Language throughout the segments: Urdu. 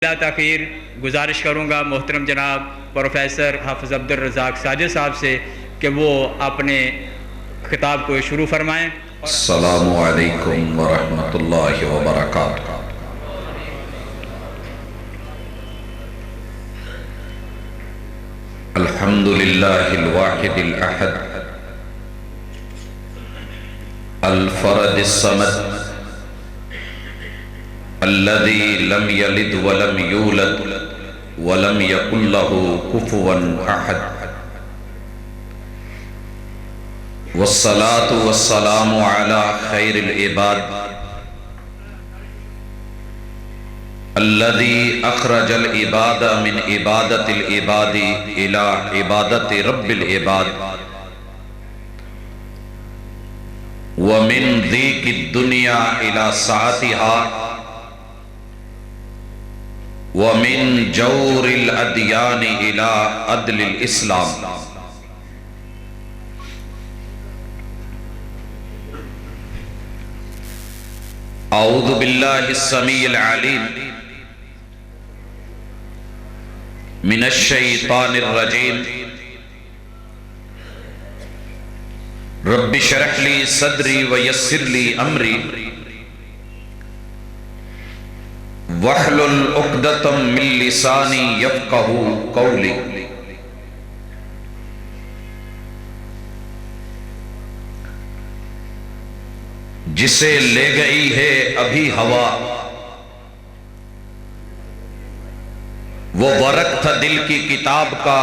بلا تاخیر گزارش کروں گا محترم جناب پروفیسر حافظ عبدالرزاق ساجد صاحب سے کہ وہ اپنے خطاب کو شروع فرمائیں۔ السلام علیکم ورحمۃ اللہ وبرکاتہ۔ الحمد للہ الواحد الاحد الفرد الصمد الذي لم يلد ولم يولد ولم يكن له كفوا احد، والصلاة والسلام على خير العباد الذي أخرج العباد من عبادة العباد إلى عبادة رب العباد، ومن ضيق الدنيا إلى سعتها، ومن جور الأديان إلى عدل الإسلام۔ اعوذ باللہ السمیع العلیم من الشیطان الرجیم، رب اشرح لی صدری ویسر لی امری واحلل عقدۃ من لسانی یفقہوا قولی۔ جسے لے گئی ہے ابھی ہوا، وہ ورق تھا دل کی کتاب کا،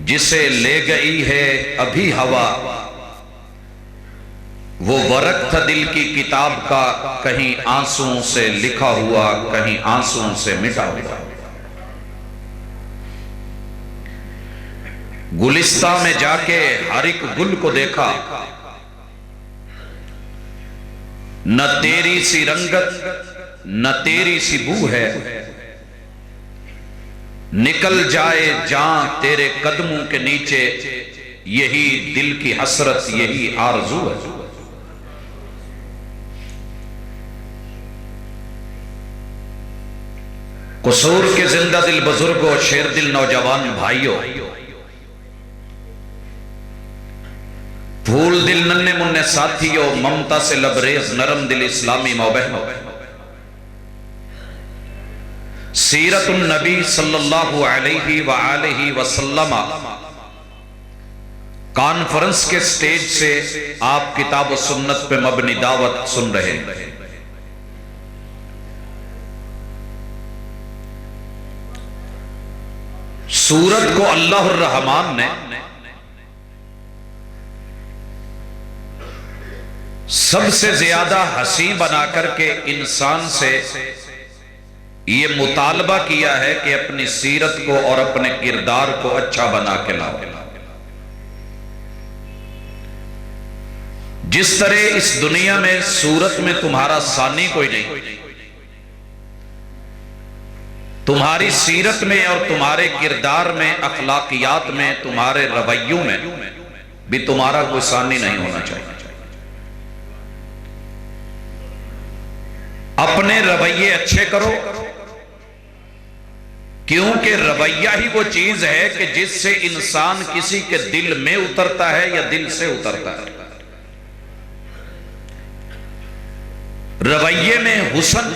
جسے لے گئی ہے ابھی ہوا، وہ ورق تھا دل کی کتاب کا، کہیں آنسوں سے لکھا ہوا کہیں آنسوں سے مٹا ہوا۔ گلستہ میں جا کے ہر ایک گل کو دیکھا، نہ تیری سی رنگت نہ تیری سی بو ہے، نکل جائے جان تیرے قدموں کے نیچے، یہی دل کی حسرت یہی آرزو ہے۔ قصور کے زندہ دل بزرگوں، شیر دل نوجوان بھائیوں، پھول دل ننے مننے ساتھیوں، ممتا سے لبریز نرم دل اسلامی ماں بہنوں، سیرت النبی صلی اللہ علیہ وآلہ وسلم کانفرنس کے سٹیج سے آپ کتاب و سنت پہ مبنی دعوت سن رہے ہیں۔ سورت کو اللہ الرحمن نے سب سے زیادہ حسین بنا کر کے انسان سے یہ مطالبہ کیا ہے کہ اپنی سیرت کو اور اپنے کردار کو اچھا بنا کے لاؤ۔ جس طرح اس دنیا میں سورت میں تمہارا ثانی کوئی نہیں، تمہاری سیرت میں اور تمہارے کردار میں، اخلاقیات میں، تمہارے رویوں میں بھی تمہارا کوئی ثانی نہیں ہونا چاہیے۔ اپنے رویے اچھے کرو، کیونکہ رویہ ہی وہ چیز ہے کہ جس سے انسان کسی کے دل میں اترتا ہے یا دل سے اترتا ہے۔ رویے میں حسن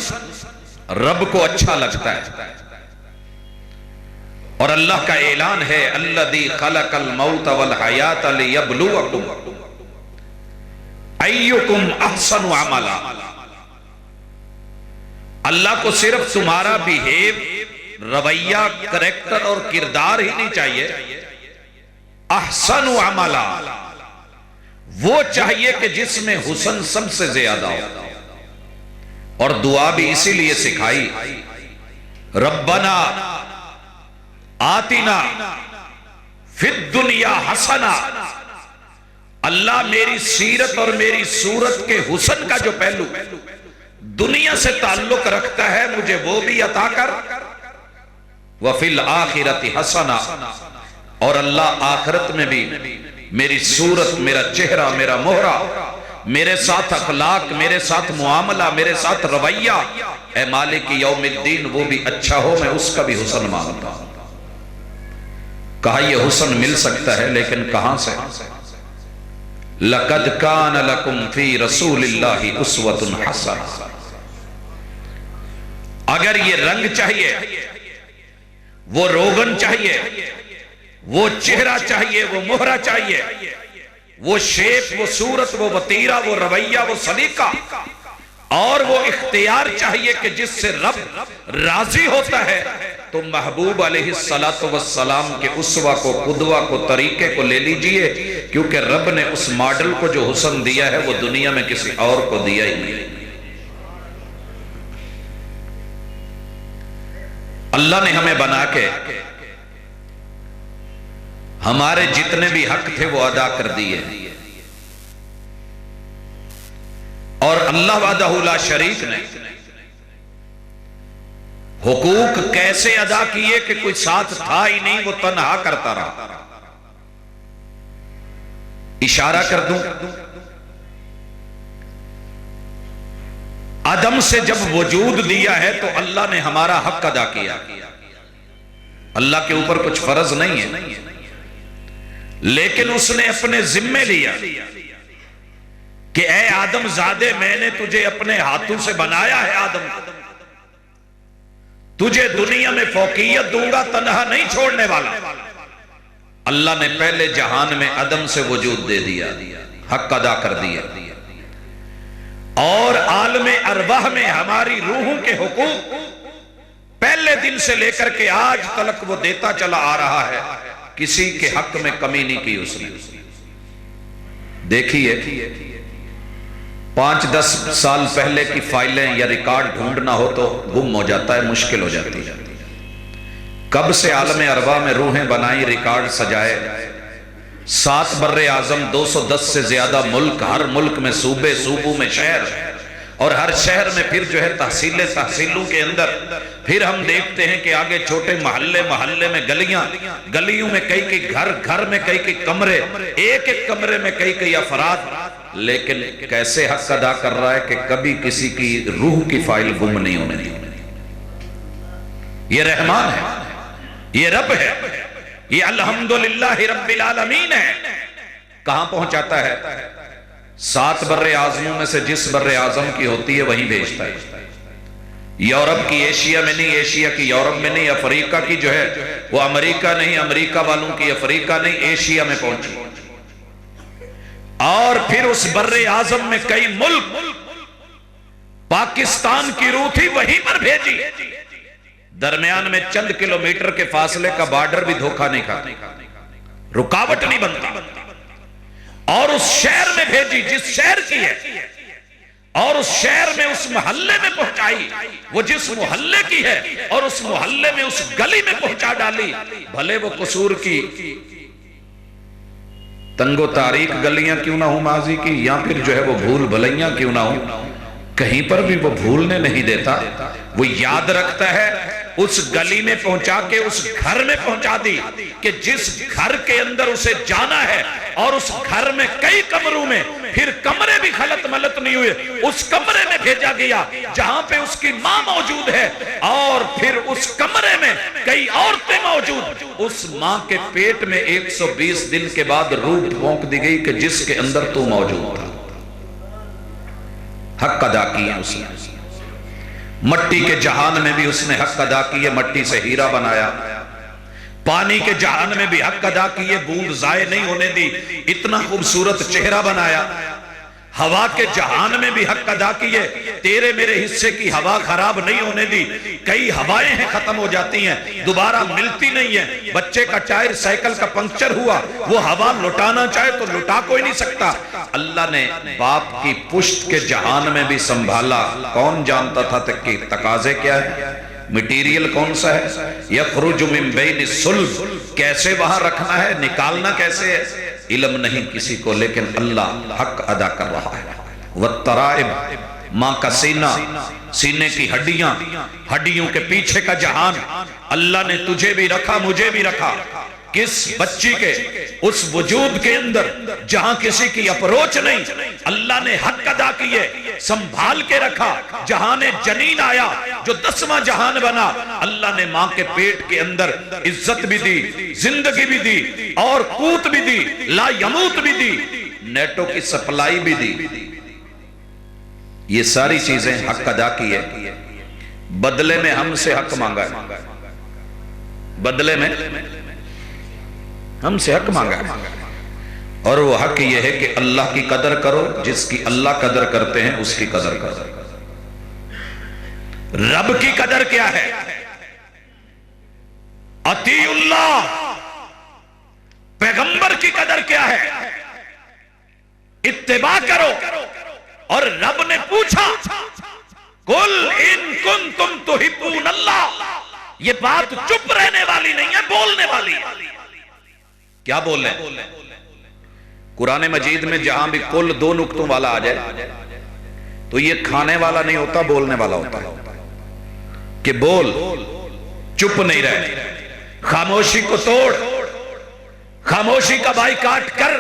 رب کو اچھا لگتا ہے، اور اللہ کا اعلان ہے الذی خلق الموت والحیات لیبلوکم ایکم احسن عملا۔ اللہ کو صرف تمہارا بیہیو، رویہ، کریکٹر اور کردار ہی نہیں چاہیے، احسن عملا وہ چاہیے کہ جس میں حسن سب سے زیادہ ہو۔ اور دعا بھی اسی لیے سکھائی، ربنا آتنا فی الدنیا حسنا، اللہ میری سیرت اور میری صورت کے حسن کا جو پہلو دنیا سے تعلق رکھتا ہے مجھے وہ بھی عطا کر، وَفِي الْآخِرَةِ حَسَنًا، اور اللہ آخرت میں بھی میری صورت، میرا چہرہ، میرا مہرہ میرے ساتھ اخلاق، میرے ساتھ معاملہ، میرے ساتھ رویہ، اے مالک یوم الدین وہ بھی اچھا ہو، میں اس کا بھی حسن مانگتا ہوں۔ کہا یہ حسن مل سکتا ہے لیکن کہاں سے؟ لَقَدْ كَانَ لَكُمْ فِي رَسُولِ اللَّهِ أُسْوَةٌ حَسَنَةٌ۔ اگر یہ رنگ چاہیے، وہ روغن چاہیے، وہ چہرہ چاہیے، وہ مہرہ چاہیے، وہ شیپ، وہ صورت، وہ وطیرہ، وہ رویہ، وہ سلیقہ، اور وہ اختیار چاہیے کہ جس سے رب راضی ہوتا ہے، تو محبوب علیہ السلام کے اسوہ کو، قدوہ کو، طریقے کو لے لیجئے، کیونکہ رب نے اس ماڈل کو جو حسن دیا ہے وہ دنیا میں کسی اور کو دیا ہی نہیں۔ اللہ نے ہمیں بنا کے ہمارے جتنے بھی حق تھے وہ ادا کر دیے، اور اللہ وحدہ لا شریک نے حقوق کیسے ادا کیے کہ کوئی ساتھ تھا ہی نہیں، وہ تنہا کرتا رہا۔ اشارہ کر دوں، عدم سے جب وجود دیا ہے تو اللہ نے ہمارا حق ادا کیا۔ اللہ کے اوپر کچھ فرض نہیں ہے، لیکن اس نے اپنے ذمے لیا کہ اے آدم زادے، میں نے تجھے اپنے ہاتھوں سے بنایا ہے، آدم تجھے دنیا میں فوقیت دوں گا، تنہا نہیں چھوڑنے والا۔ اللہ نے پہلے جہان میں عدم سے وجود دے دیا، حق ادا کر دیا، اور عالم ارواح میں ہماری روحوں کے حقوق پہلے دن سے لے کر کے آج تلک وہ دیتا چلا آ رہا ہے، کسی کے حق میں کمی نہیں کی اس نے۔ دیکھیے 5-10 سال پہلے کی فائلیں یا ریکارڈ ڈھونڈنا ہو تو گم ہو جاتا ہے، مشکل ہو جاتی ہے۔ کب سے عالم ارواح میں روحیں بنائی، ریکارڈ سجائے، 7 بر اعظم، 210 سے زیادہ ملک، ہر ملک میں صوبے، صوبوں میں شہر، اور ہر شہر میں پھر جو ہے تحصیلیں، تحصیلوں کے اندر پھر ہم دیکھتے ہیں کہ آگے چھوٹے محلے، محلے میں گلیاں، گلیوں میں کئی کئی گھر، گھر میں کئی کئی کمرے، ایک ایک کمرے میں کئی کئی افراد، لیکن کیسے حق ادا کر رہا ہے کہ کبھی کسی کی روح کی فائل گم نہیں ہونے دی۔ یہ رحمان ہے، یہ رب ہے، یہ الحمدللہ رب العالمین ہے۔ کہاں پہنچاتا ہے؟ 7 بر اعظموں میں سے جس بر اعظم کی ہوتی ہے وہیں بھیجتا ہے۔ یورپ کی ایشیا میں نہیں، ایشیا کی یورپ میں نہیں، افریقہ کی جو ہے وہ امریکہ نہیں، امریکہ والوں کی افریقہ نہیں، ایشیا میں پہنچی، اور پھر اس بر اعظم میں کئی ملک، پاکستان کی روح تھی وہیں پر بھیجی، درمیان میں چند کلومیٹر کے فاصلے کا بارڈر بھی دھوکہ نہیں کھاتا، رکاوٹ نہیں بنتا، اور اس شہر میں بھیجی جس شہر کی ہے، اور اس شہر میں اس محلے میں پہنچائی وہ جس محلے کی ہے، اور اس محلے میں اس گلی میں پہنچا ڈالی، بھلے وہ قصور کی تنگ و تاریک گلیاں کیوں نہ ہوں ماضی کی، یا پھر جو ہے وہ بھول بھلیاں کیوں نہ ہوں، کہیں پر بھی وہ بھولنے نہیں دیتا، وہ یاد رکھتا ہے، اس گلی میں پہنچا کے اس گھر میں پہنچا دی کہ جس گھر کے اندر اسے جانا ہے، اور اس گھر میں کئی کمروں میں پھر کمرے بھی خلط ملط نہیں ہوئے، اس کمرے میں بھیجا گیا جہاں پہ اس کی ماں موجود ہے، اور پھر اس کمرے میں کئی عورتیں موجود، اس ماں کے پیٹ میں 120 دن کے بعد روح پھونک دی گئی کہ جس کے اندر تو موجود تھا۔ حق ادا کیا اس نے، مٹی کے جہان میں بھی اس نے حق ادا کیے، مٹی سے ہیرا بنایا، پانی کے جہان میں بھی حق ادا کیے، بوند ضائع نہیں ہونے دی، اتنا خوبصورت چہرہ بنایا، ہوا کے جہان میں بھی حق ادا کیے، تیرے میرے حصے کی ہوا خراب نہیں ہونے دی، کئی ہوائیں ہیں ختم ہو جاتی ہیں، دوبارہ ملتی نہیں ہیں، بچے کا ٹائر سائیکل کا پنکچر ہوا، وہ ہوا لٹانا چاہے تو لٹا کوئی نہیں سکتا، اللہ نے باپ کی پشت کے جہان میں بھی سنبھالا، کون جانتا تھا کہ تقاضے کیا ہے، میٹیریل کون سا ہے، یخرج من بین الصلب، کیسے وہاں رکھنا ہے، نکالنا کیسے ہے، علم نہیں کسی کو، لیکن اللہ حق ادا کر رہا ہے۔ والترائب، ماں کا سینہ، سینے کی ہڈیاں، ہڈیوں کے پیچھے کا جہان، اللہ نے تجھے بھی رکھا، مجھے بھی رکھا، کس بچی کے اس وجود کے اندر جہاں کسی کی اپروچ نہیں، اللہ نے حق ادا کیے، سنبھال کے رکھا، جہاں نے جنین آیا جو 10واں جہان بنا، اللہ نے ماں کے پیٹ کے اندر عزت بھی دی، زندگی بھی دی، اور قوت بھی دی، لا یموت بھی دی، نیٹوں کی سپلائی بھی دی۔ یہ ساری چیزیں حق ادا کی ہے، بدلے میں ہم سے حق مانگا ہے، بدلے میں ہم سے حق مانگا ہے، اور وہ حق یہ ہے کہ اللہ کی قدر کرو، جس کی اللہ قدر کرتے ہیں اس کی قدر کرو۔ رب کی قدر کیا ہے؟ اطیع اللہ۔ پیغمبر کی قدر کیا ہے؟ اتباع کرو۔ اور رب نے پوچھا قل ان کنتم تحبون اللہ، یہ بات چپ رہنے والی نہیں ہے، بولنے والی ہے۔ کیا بول رہے ہیں؟ قرآن مجید میں جہاں بھی کل 2 نقطوں والا آ جائے تو یہ کھانے والا نہیں ہوتا، بولنے والا ہوتا ہے، کہ بول، چپ نہیں رہے، خاموشی کو توڑ، خاموشی کا بائیکاٹ کر،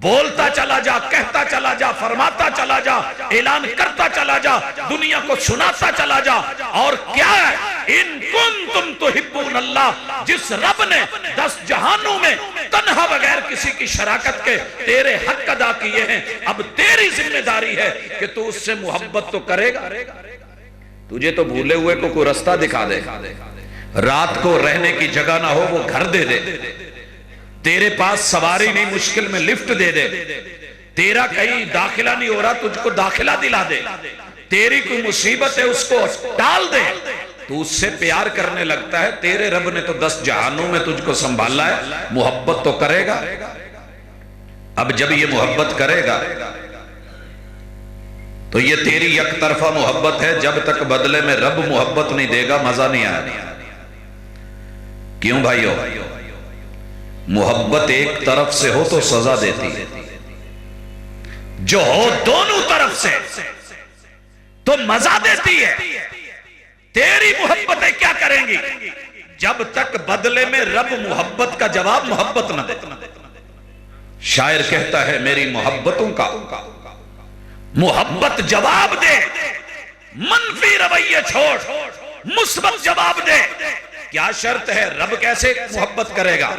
بولتا چلا جا، کہتا چلا جا، فرماتا چلا جا، اعلان کرتا چلا جا، دنیا کو سناتا چلا جا۔ اور کیا ہے؟ ان کنتم تحبون اللہ، جس رب نے 10 جہانوں میں تنہا بغیر کسی کی شراکت کے تیرے حق ادا کیے ہیں، اب تیری ذمہ داری ہے کہ تو اس سے محبت تو کرے گا۔ تجھے تو بھولے ہوئے کو کوئی رستہ دکھا دے، رات کو رہنے کی جگہ نہ ہو وہ گھر دے دے، تیرے پاس سواری نہیں مشکل میں لفٹ دے دے، تیرا کہیں داخلہ نہیں ہو رہا تجھ کو داخلہ دلا دے، تیری کوئی مصیبت ہے اس کو ٹال دے، تو اس سے پیار کرنے لگتا ہے۔ تیرے رب نے تو 10 جہانوں میں تجھ کو سنبھالا ہے، محبت تو کرے گا۔ اب جب یہ محبت کرے گا تو یہ تیری یک طرفہ محبت ہے، جب تک بدلے میں رب محبت نہیں دے گا مزہ نہیں آئے گا۔ کیوں بھائیو؟ محبت ایک طرف سے ہو تو سزا دیتی ہے، جو ہو دونوں طرف سے تو مزہ دیتی ہے۔ تیری محبتیں کیا کریں گی؟ جب تک بدلے میں رب محبت کا جواب محبت نہ دے۔ شاعر کہتا ہے میری محبتوں کا محبت جواب دے، منفی رویے چھوڑ، مثبت جواب دے۔ کیا شرط ہے؟ رب کیسے محبت کرے گا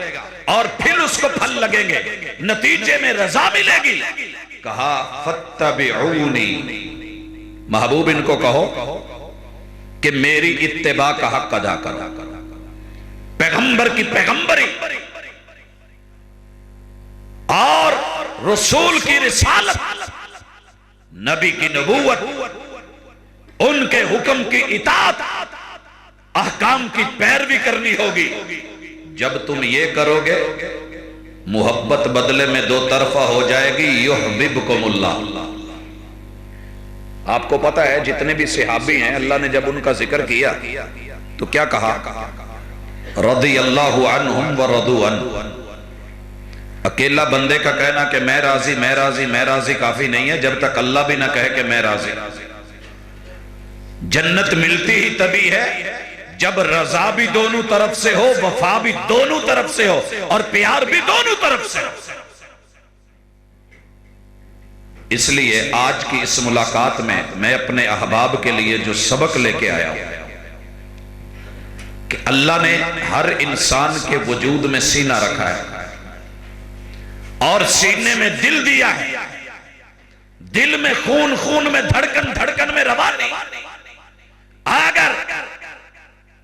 اور پھر اس کو پھل لگیں گے، نتیجے میں رضا ملے گی۔ کہا فاتبعونی، محبوب ان کو کہو کہ میری اتباع کا حق ادا کرو، پیغمبر کی پیغمبری اور رسول کی رسالت، نبی کی نبوت، ان کے حکم کی اطاعت، احکام کی پیروی کرنی ہوگی۔ جب تم یہ کرو گے محبت بدلے میں 2 طرفہ ہو جائے گی۔ یحببکم اللہ۔ آپ کو پتا ہے جتنے بھی صحابی ہیں اللہ نے جب ان کا ذکر کیا تو کیا کہا؟ رضی اللہ عنہم ورضوا عنہ۔ اکیلا بندے کا کہنا کہ میں راضی میں راضی میں راضی کافی نہیں ہے، جب تک اللہ بھی نہ کہے کہ میں راضی۔ جنت ملتی ہی تبھی ہے جب رضا بھی دونوں طرف سے ہو، وفا بھی دونوں طرف سے ہو، اور پیار بھی دونوں طرف سے ہو۔ اس لیے آج کی اس ملاقات میں میں اپنے احباب کے لیے جو سبق لے کے آیا ہوں کہ اللہ نے ہر انسان کے وجود میں سینہ رکھا ہے اور سینے میں دل دیا ہے، دل میں خون، خون میں دھڑکن، دھڑکن میں روانی۔ اگر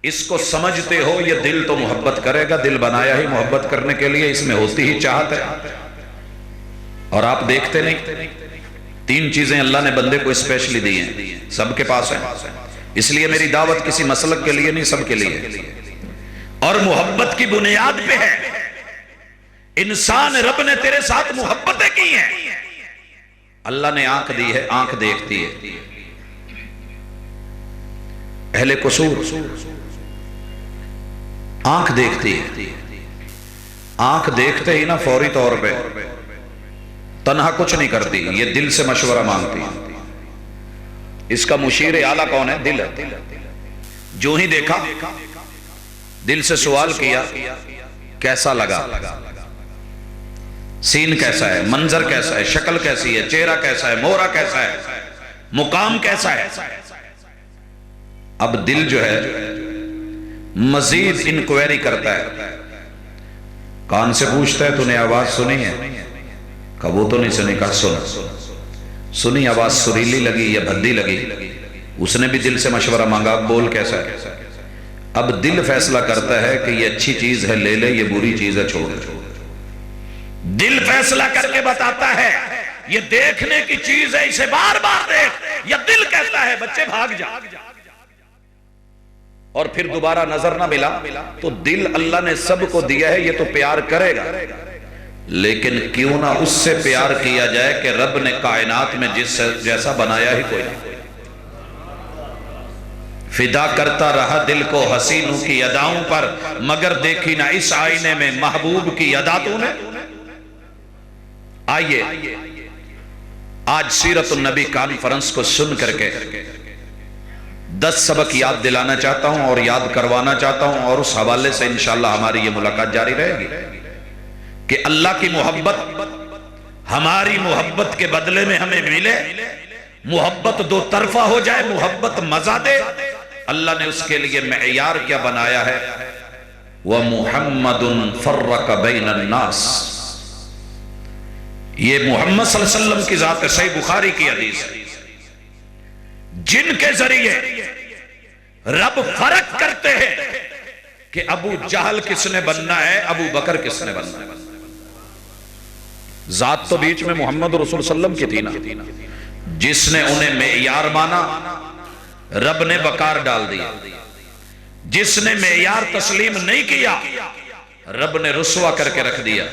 اس کو سمجھتے ہو یہ دل تو محبت کرے گا، دل بنایا ہی محبت کرنے کے لیے، اس میں ہوتی ہی چاہت ہے۔ اور آپ دیکھتے نہیں 3 چیزیں اللہ نے بندے کو اسپیشلی دی ہیں، سب کے پاس ہیں، اس لیے میری دعوت کسی مسلک کے لیے نہیں، سب کے لیے، اور محبت کی بنیاد پہ ہے۔ انسان رب نے تیرے ساتھ محبتیں کی ہیں، اللہ نے آنکھ دی ہے، آنکھ دیکھتی ہے۔ اہل قصور آنکھ دیکھتی ہے، آنکھ دیکھتے ہی نا فوری طور پہ تنہا کچھ نہیں کرتی، یہ دل سے مشورہ مانگتی ہے۔ اس کا مشیر اعلیٰ کون ہے؟ دل ہے۔ جو ہی دیکھا دل سے سوال کیا کیسا لگا، سین کیسا ہے، منظر کیسا ہے، شکل کیسی ہے، چہرہ کیسا ہے، مورا کیسا ہے، مقام کیسا ہے۔ اب دل جو ہے مزید انکوائری کرتا ہے، کان سے پوچھتا ہے تو نے آواز سنی ہے؟ کہا وہ تو نہیں سنی۔ کہا سنی، آواز سریلی لگی یا بھدی لگی؟ اس نے بھی دل سے مشورہ مانگا، بول کیسا ہے؟ اب دل فیصلہ کرتا ہے کہ یہ اچھی چیز ہے لے لے، یہ بری چیز ہے چھوڑ دے۔ دل فیصلہ کر کے بتاتا ہے یہ دیکھنے کی چیز ہے، اسے بار بار دیکھ، یا دل کہتا ہے بچے بھاگ جا، اور پھر دوبارہ نظر نہ ملا تو دل اللہ نے سب کو دیا ہے، یہ تو پیار کرے گا، لیکن کیوں نہ اس سے پیار کیا جائے کہ رب نے کائنات میں جس جیسا بنایا ہی کوئی نہیں۔ فدا کرتا رہا دل کو حسینوں کی اداؤں پر، مگر دیکھی نہ اس آئینے میں محبوب کی ادا تو نے۔ آئیے آج سیرت النبی کانفرنس کو سن کر کے 10 سبق یاد دلانا چاہتا ہوں اور یاد کروانا چاہتا ہوں، اور اس حوالے سے انشاءاللہ ہماری یہ ملاقات جاری رہے گی کہ اللہ کی محبت ہماری محبت کے بدلے میں ہمیں ملے، محبت دو طرفہ ہو جائے، محبت مزہ دے۔ اللہ نے اس کے لیے معیار کیا بنایا ہے؟ وَمُحَمَّدٌ فَرَّقَ بَيْنَ النَّاسِ، یہ محمد صلی اللہ علیہ وسلم کی ذات ہے، صحیح بخاری کی حدیث ہے، جن کے ذریعے رب فرق کرتے ہیں کہ ابو جہل کس نے بننا ہے، ابو بکر کس نے بننا ہے۔ ذات تو بیچ میں محمد رسول صلی اللہ علیہ وسلم کی تھی نا، جس نے انہیں معیار مانا رب نے وقار ڈال دیا، جس نے معیار تسلیم نہیں کیا رب نے رسوا کر کے رکھ دیا۔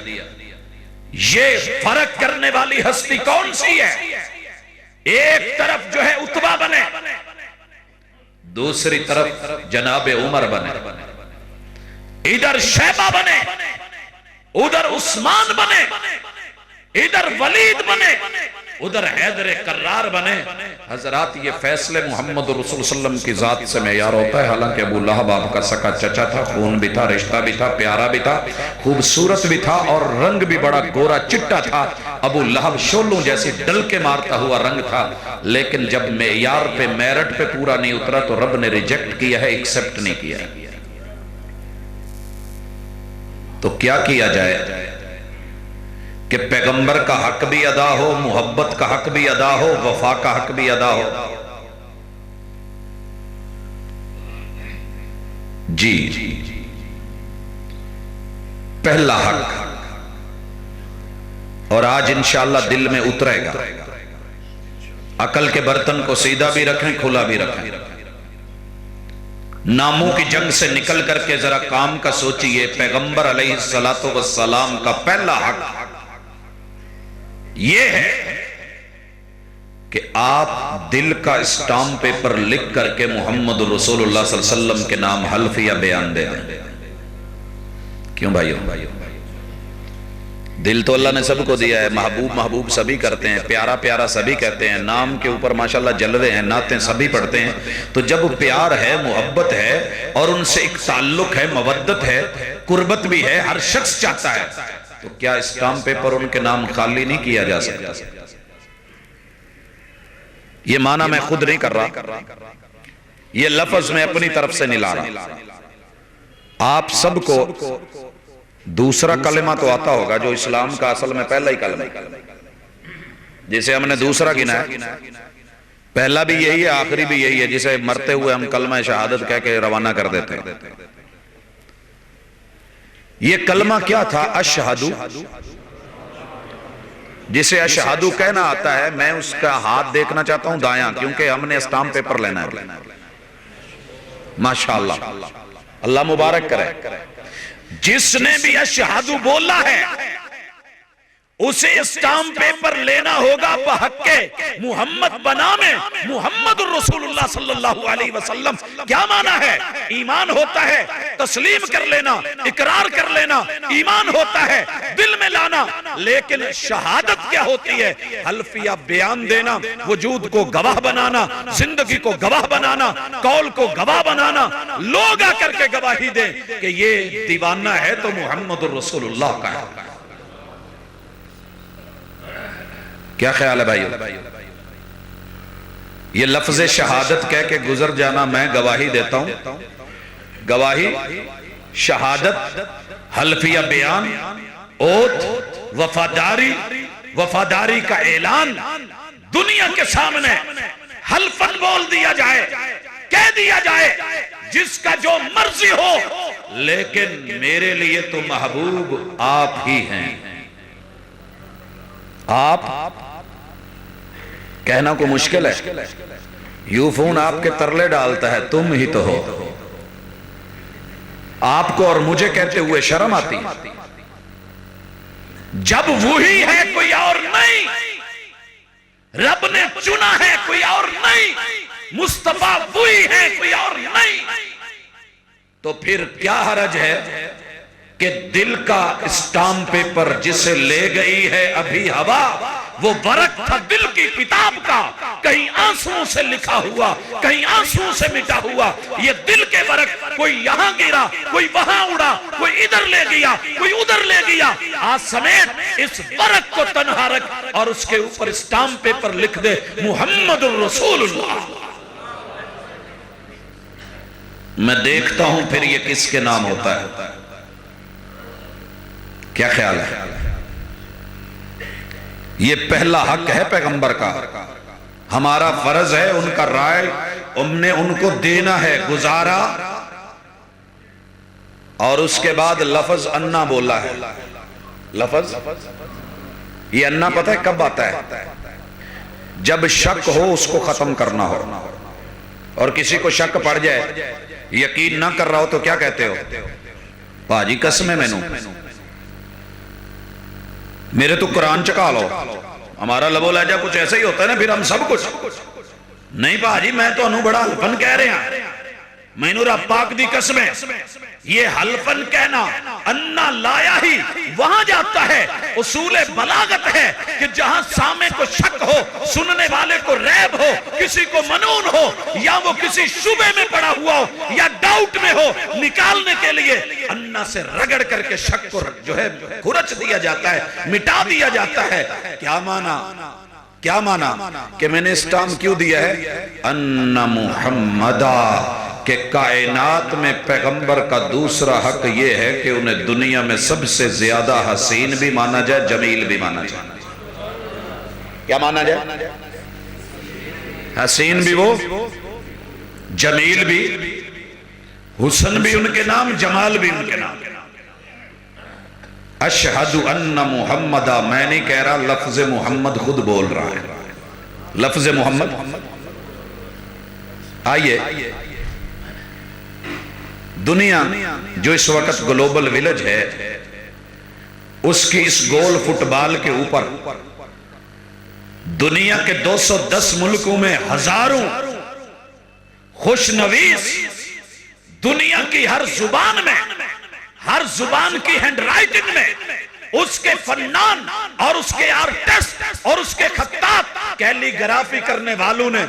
یہ فرق کرنے والی ہستی کون سی ہے؟ ایک طرف جو ہے عتبہ بنے، دوسری طرف جناب عمر بنے، ادھر شیبہ بنے، ادھر عثمان بنے، ادھر ولید بنے، ادھر حیدر کرار بنے۔ حضرات یہ فیصلے محمد رسول صلی اللہ علیہ وسلم کی ذات سے معیار ہوتا ہے۔ حالانکہ ابو لہب آپ کا سکا چچا تھا، خون بھی تھا، رشتہ بھی تھا، پیارا بھی تھا، خوبصورت بھی تھا، اور رنگ بھی بڑا گورا چٹا تھا۔ ابو لہب شولوں جیسی ڈل کے مارتا ہوا رنگ تھا، لیکن جب معیار پہ میرٹ پہ پورا نہیں اترا تو رب نے ریجیکٹ کیا ہے، ایکسپٹ نہیں کیا ہے۔ تو کیا کیا جائے کہ پیغمبر کا حق بھی ادا ہو، محبت کا حق بھی ادا ہو، وفا کا حق بھی ادا ہو؟ جی پہلا حق، اور آج انشاءاللہ دل میں اترے گا، عقل کے برتن کو سیدھا بھی رکھیں، کھلا بھی رکھیں، ناموں کی جنگ سے نکل کر کے ذرا کام کا سوچئے۔ پیغمبر علیہ السلام کا پہلا حق یہ ہے کہ آپ دل کا اسٹامپ پیپر لکھ کر کے محمد رسول اللہ صلی اللہ علیہ وسلم کے نام حلف یا بیان دے دیں۔ کیوں بھائیو؟ دل تو اللہ نے سب کو دیا ہے، محبوب محبوب سبھی کرتے ہیں، پیارا پیارا سبھی کہتے ہیں، نام کے اوپر ماشاءاللہ جلوے ہیں، نعتیں سبھی پڑھتے ہیں۔ تو جب پیار ہے، محبت ہے، اور ان سے ایک تعلق ہے، مودت ہے، قربت بھی ہے، ہر شخص چاہتا ہے، تو کیا اسٹامپ پیپر ان کے نام خالی نہیں کیا جا سکتا؟ یہ معنی میں خود نہیں کر رہا، یہ لفظ میں اپنی طرف سے نہیں لا رہا۔ آپ سب کو دوسرا کلمہ تو آتا ہوگا جو اسلام کا اصل میں پہلا ہی کلمہ ہے، جسے ہم نے دوسرا گنا ہے۔ پہلا بھی یہی ہے، آخری بھی یہی ہے، جسے مرتے ہوئے ہم کلمہ شہادت کہہ کے روانہ کر دیتے ہیں۔ یہ کلمہ کیا تھا؟ اشہدو، جسے اشہدو کہنا آتا ہے، میں اس کا ہاتھ دیکھنا چاہتا ہوں دایاں، کیونکہ ہم نے اسٹامپ پیپر لینا ہے۔ ماشاءاللہ، اللہ مبارک کرے۔ جس نے بھی اشہدو بولا ہے اسے اسٹامپ پیپر لینا ہوگا بحق محمد بنامے محمد الرسول اللہ صلی اللہ علیہ وسلم۔ کیا معنی ہے؟ ایمان ہوتا ہے تسلیم کر لینا، اقرار کر لینا ایمان ہوتا ہے، دل میں لانا. لیکن شہادت کیا ہوتی ہے؟ حلفیہ بیان دینا، وجود کو گواہ بنانا، زندگی کو گواہ بنانا، قول کو گواہ بنانا. لوگ آ کر کے گواہی دیں کہ یہ دیوانہ ہے تو محمد الرسول اللہ کا ہے. کیا خیال ہے بھائیو؟ یہ لفظ شہادت کہہ کے گزر جانا، میں گواہی دیتا ہوں. گواہی، شہادت، حلفیہ بیان، اوت، وفاداری، وفاداری کا اعلان دنیا کے سامنے حلفاً بول دیا جائے، کہہ دیا جائے جس کا جو مرضی ہو، لیکن میرے لیے تو محبوب آپ ہی ہیں. آپ کہنا کو مشکل ہے. یوں فون آپ کے ترلے ڈالتا ہے، تم ہی تو ہو. آپ کو اور مجھے کہتے ہوئے شرم آتی جب وہی ہے، کوئی اور نہیں. رب نے چنا ہے، کوئی اور نہیں. مصطفیٰ وہی ہے، کوئی اور نہیں. تو پھر کیا حرج ہے کہ دل کا اسٹامپ پیپر جسے لے گئی ہے ابھی ہوا، وہ ورق تھا دل کی کتاب کا، کہیں آنسوں سے لکھا ہوا، کہیں آنسوں سے مٹا ہوا. یہ دل کے ورق کوئی یہاں گرا، کوئی وہاں اڑا، کوئی ادھر لے گیا، کوئی ادھر لے گیا. آج سمیت اس ورق کو تنہا رکھ اور اس کے اوپر اسٹامپ پیپر لکھ دے محمد الرسول اللہ. میں دیکھتا ہوں پھر یہ کس کے نام ہوتا ہے. کیا خیال ہے؟ یہ پہلا حق ہے پیغمبر کا. ہمارا فرض ہے ان کا رائے ہم نے ان کو دینا ہے. گزارا اور اس کے بعد لفظ انا بولا ہے. لفظ یہ انا پتہ ہے کب آتا ہے؟ جب شک ہو اس کو ختم کرنا ہو. اور کسی کو شک پڑ جائے، یقین نہ کر رہا ہو تو کیا کہتے ہو؟ باجی قسمیں میں نوں میرے تو قرآن چکا لو. ہمارا لبو لہجہ کچھ ایسا ہی ہوتا ہے نا، پھر ہم سب کچھ نہیں. باجی میں تو انہوں بڑا حلفن کہہ رہے ہیں، میں نو رب پاک دی قسمیں. یہ حلفن کہنا انا لایا ہی وہاں جاتا ہے. اصول بلاغت ہے کہ جہاں سامع کو شک ہو، سننے والے کو ریب ہو، کسی کو منون ہو، یا وہ کسی شبہ میں پڑا ہوا ہو یا ڈاؤٹ میں ہو، نکالنے کے لیے انا سے رگڑ کر کے شک کو جو ہے کھرچ دیا جاتا ہے، مٹا دیا جاتا ہے. کیا مانا؟ کیا مانا کہ میں نے اسٹام کیوں دیا ہے؟ ان محمدہ، کہ کائنات میں پیغمبر کا دوسرا حق یہ ہے کہ انہیں دنیا میں سب سے زیادہ حسین بھی مانا جائے، جمیل بھی مانا جائے. کیا مانا جائے؟ حسین بھی وہ، جمیل بھی. حسن بھی ان کے نام، جمال بھی ان کے نام. اشہد ان محمدہ، میں نہیں کہہ رہا، لفظ محمد خود بول رہا ہے. لفظ محمد. آئیے دنیا جو اس وقت گلوبل ویلج ہے، اس کی اس گول فٹ بال کے اوپر دنیا کے 210 ملکوں میں ہزاروں خوش نویس، دنیا کی ہر زبان میں، ہر زبان کی ہینڈ رائٹنگ میں اس کے فنان اور اس کے آرٹسٹ اور اس کے خطاط، کیلی گرافی کرنے والوں نے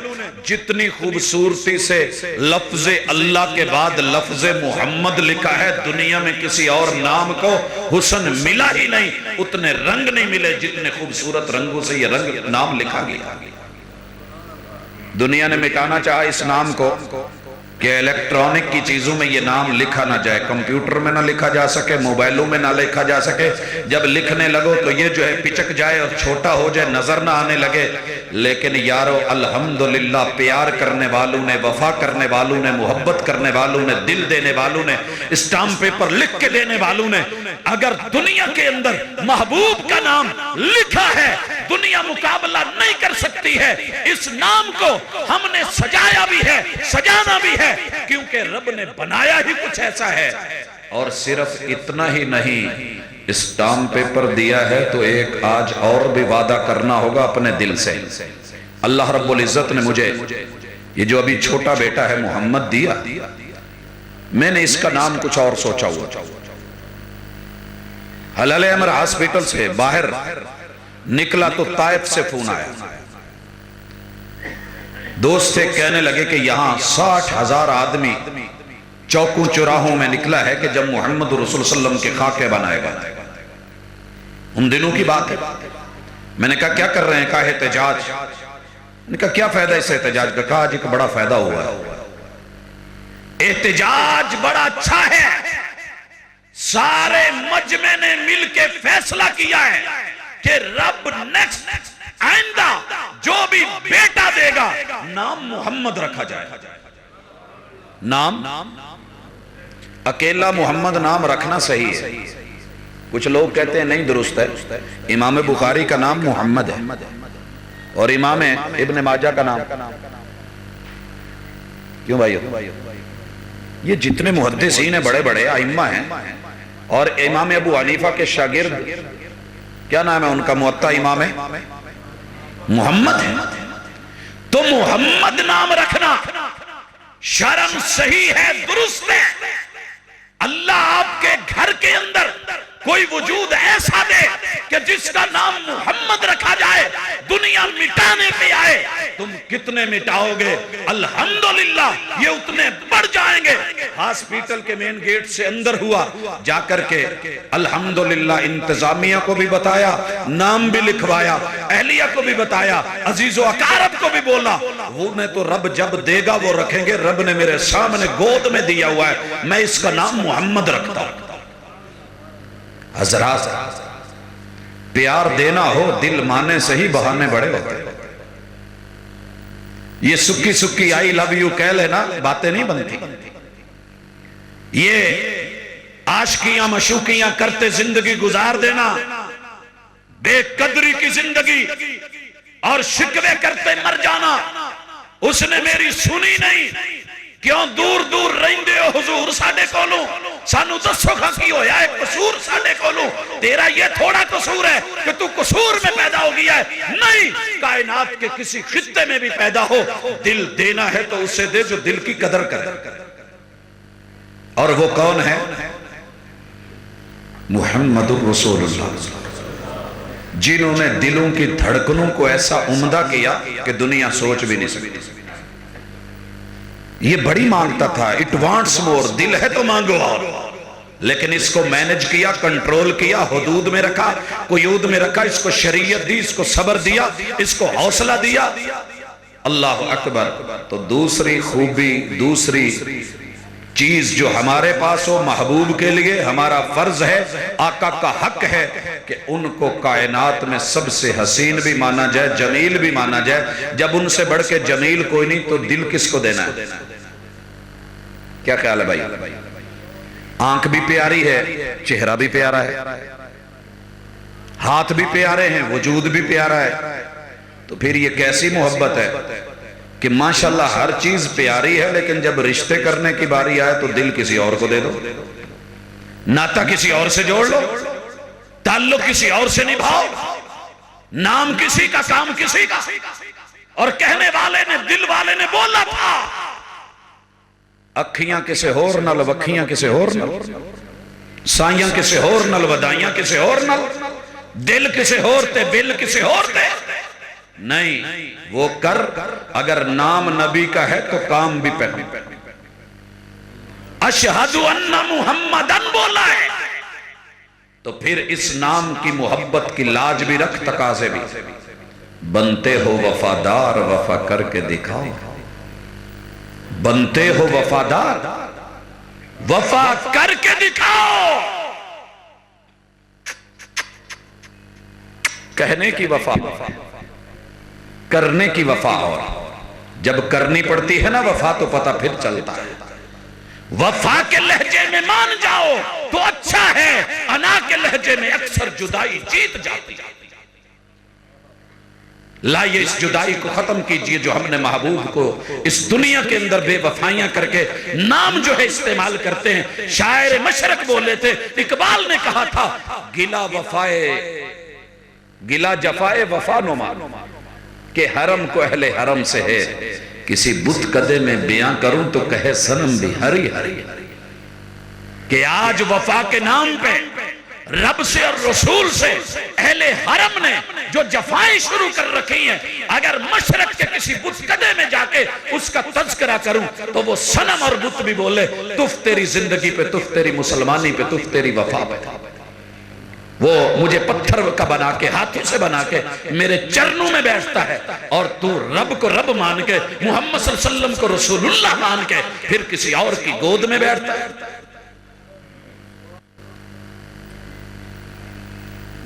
جتنی خوبصورتی سے لفظ اللہ کے بعد لفظ محمد لکھا ہے، دنیا میں کسی اور نام کو حسن ملا ہی نہیں. اتنے رنگ نہیں ملے جتنے خوبصورت رنگوں سے یہ رنگ نام لکھا گیا. دنیا نے مٹانا چاہا اس نام کو کہ الیکٹرانک کی چیزوں میں یہ نام لکھا نہ جائے، کمپیوٹر میں نہ لکھا جا سکے، موبائلوں میں نہ لکھا جا سکے. جب لکھنے لگو تو یہ جو ہے پچک جائے اور چھوٹا ہو جائے، نظر نہ آنے لگے. لیکن یارو الحمدللہ پیار کرنے والوں نے، وفا کرنے والوں نے، محبت کرنے والوں نے، دل دینے والوں نے، اسٹامپ پیپر لکھ کے دینے والوں نے، اگر دنیا کے اندر محبوب کا نام لکھا ہے، دنیا مقابلہ نہیں کر سکتی ہے. اس نام کو ہم نے سجایا بھی ہے، سجانا بھی ہے، کیونکہ رب نے بنایا ہی کچھ ایسا ہے. اور صرف اتنا ہی نہیں، اسٹامپ پیپر دیا ہے تو ایک آج اور بھی وعدہ کرنا ہوگا اپنے دل سے. اللہ رب العزت نے مجھے یہ جو ابھی چھوٹا بیٹا ہے محمد دیا، میں نے اس کا نام کچھ اور سوچا ہوا. حلال امر ہاسپٹل سے باہر نکلا تو طائف سے فون آیا. دوست سے کہنے لگے کہ یہاں 60,000 آدمی چوکوں چوراہوں میں نکلا ہے کہ جب محمد رسول صلی اللہ علیہ وسلم کے خاکے بنائے گا. ان دنوں کی بات ہے. میں نے کہا کیا کر رہے ہیں؟ کہا احتجاج. میں نے کہا کیا فائدہ اس احتجاج کا؟ کہا جی کہ بڑا فائدہ ہوا ہے. احتجاج بڑا اچھا ہے. سارے مجمع نے مل کے فیصلہ کیا ہے کہ رب نیکسٹ آئندہ جو بھی بیٹا دے گا نام محمد رکھا جائے. نام اکیلا محمد نام رکھنا صحیح ہے. کچھ لوگ کہتے ہیں نہیں درست ہے. امام بخاری کا نام محمد ہے اور امام ابن ماجہ کا نام کیوں بھائی؟ یہ جتنے محدثین ہیں بڑے بڑے ائمہ ہیں اور امام ابو حنیفہ کے شاگرد کیا نام ہے ان کا؟ موطا امام ہے محمد ہے. تو محمد نام رکھنا شرم صحیح ہے، درست ہے. اللہ آپ کے گھر کے اندر کوئی وجود ایسا دے کہ جس کا نام محمد رکھا جائے، دنیا مٹانے پہ آئے، تم کتنے مٹاؤ گے؟ الحمدللہ یہ اتنے بڑھ جائیں گے. ہاسپٹل کے مین گیٹ سے اندر ہوا، جا کر کے الحمدللہ انتظامیہ کو بھی بتایا، نام بھی لکھوایا، اہلیہ کو بھی بتایا، عزیز و اقارب کو بھی بولا. وہ نے تو رب جب دے گا وہ رکھیں گے. رب نے میرے سامنے گود میں دیا ہوا ہے، میں اس کا نام محمد رکھتا ہوں. حضرات پیار دینا ہو دل مانے سے ہی بہانے بڑے ہوتے. یہ سکی سکی آئی لو یو کہہ لینا باتیں نہیں بنتی. یہ عاشقیاں مشوقیاں کرتے زندگی گزار دینا، بے قدری کی زندگی اور شکوے کرتے مر جانا. اس نے میری سنی نہیں. کیوں دور دور رہندے ہو حضور ساڈے کولوں؟ سانو دسو کھا کی ہویا ہے قصور ساڈے کولوں؟ تیرا یہ تھوڑا قصور ہے کہ تو قصور میں پیدا ہو گیا ہے. نہیں، کائنات کے کسی خطے میں بھی پیدا ہو، دل دینا ہے تو اسے دے جو دل کی قدر کرے. اور وہ کون ہے؟ محمد الرسول اللہ، جنہوں نے دلوں کی دھڑکنوں کو ایسا عمدہ کیا کہ دنیا سوچ بھی نہیں سکتی. یہ بڑی مانگتا تھا، اٹ وانٹس مور، دل ہے تو مانگو اور. لیکن اس کو مینج کیا، کنٹرول کیا، حدود میں رکھا، قیود میں رکھا، اس کو شریعت دی، اس کو صبر دیا، اس کو حوصلہ دیا. اللہ اکبر. تو دوسری خوبی، دوسری چیز جو ہمارے پاس ہو محبوب کے لیے ہمارا فرض ہے، آقا کا حق ہے کہ ان کو کائنات میں سب سے حسین بھی مانا جائے، جمیل بھی مانا جائے. جب ان سے بڑھ کے جمیل کوئی نہیں تو دل کس کو دینا ہے؟ کیا خیال ہے بھائی؟ آنکھ بھی پیاری ہے، چہرہ بھی پیارا ہے، ہاتھ بھی پیارے ہیں، وجود بھی پیارا ہے. تو پھر یہ کیسی محبت ہے کہ ماشاءاللہ ہر چیز پیاری ہے، لیکن جب رشتے کرنے کی باری آئے تو دل کسی اور کو دے دو، ناطہ کسی اور سے جوڑ لو، تعلق کسی اور سے نبھاؤ، نام کسی کا، کام کسی کا. اور کہنے والے نے، دل والے نے بولا تھا اکھیاں کسے ہور نل، وکھیاں کسے ہور نل، سائیاں کسے ہور نل، ودائیاں کسے ہور نل، دل کسے ہور تے، بل کسے ہور تے. نہیں، وہ کر اگر نام نبی کا ہے تو کام بھی پہن. اشہد ان محمدن بولا ہے تو پھر اس نام کی محبت کی لاج بھی رکھ، تقاضے بھی. بنتے ہو وفادار، وفا کر کے دکھاؤ. بنتے ہو وفادار، وفا کر کے دکھاؤ. کہنے کی وفا، کرنے کی وفا. اور جب کرنی پڑتی ہے نا وفا تو پتہ پھر چلتا ہے. وفا کے لہجے میں مان جاؤ تو اچھا ہے، انا کے لہجے میں اکثر جدائی جیت جاتی. لائیے اس جدائی کو ختم کیجئے جو ہم نے محبوب کو اس دنیا کے اندر بے وفائیاں کر کے نام جو ہے استعمال کرتے ہیں. شاعر مشرق بولے تھے، اقبال نے کہا تھا گلا وفائے، گلا جفائے وفا نما، کہ حرم کو اہل حرم سے ہے. کسی بت قدے میں بیاں کروں تو کہے صنم بھی ہری ہری. کہ آج وفا کے نام پہ رب سے اور رسول سے اہل حرم نے جو جفائیں شروع کر رکھی ہیں، اگر مشرق کے کسی بت کدے میں جا کے اس کا تذکرہ کروں تو وہ صنم اور بت بھی بولے تف تیری زندگی پہ، تف تیری مسلمانی پہ، تف تیری وفا پہ۔ وہ مجھے پتھر کا بنا کے، ہاتھوں سے بنا کے میرے چرنوں میں بیٹھتا ہے، اور تو رب کو رب مان کے، محمد صلی اللہ علیہ وسلم کو رسول اللہ مان کے پھر کسی اور کی گود میں بیٹھتا ہے۔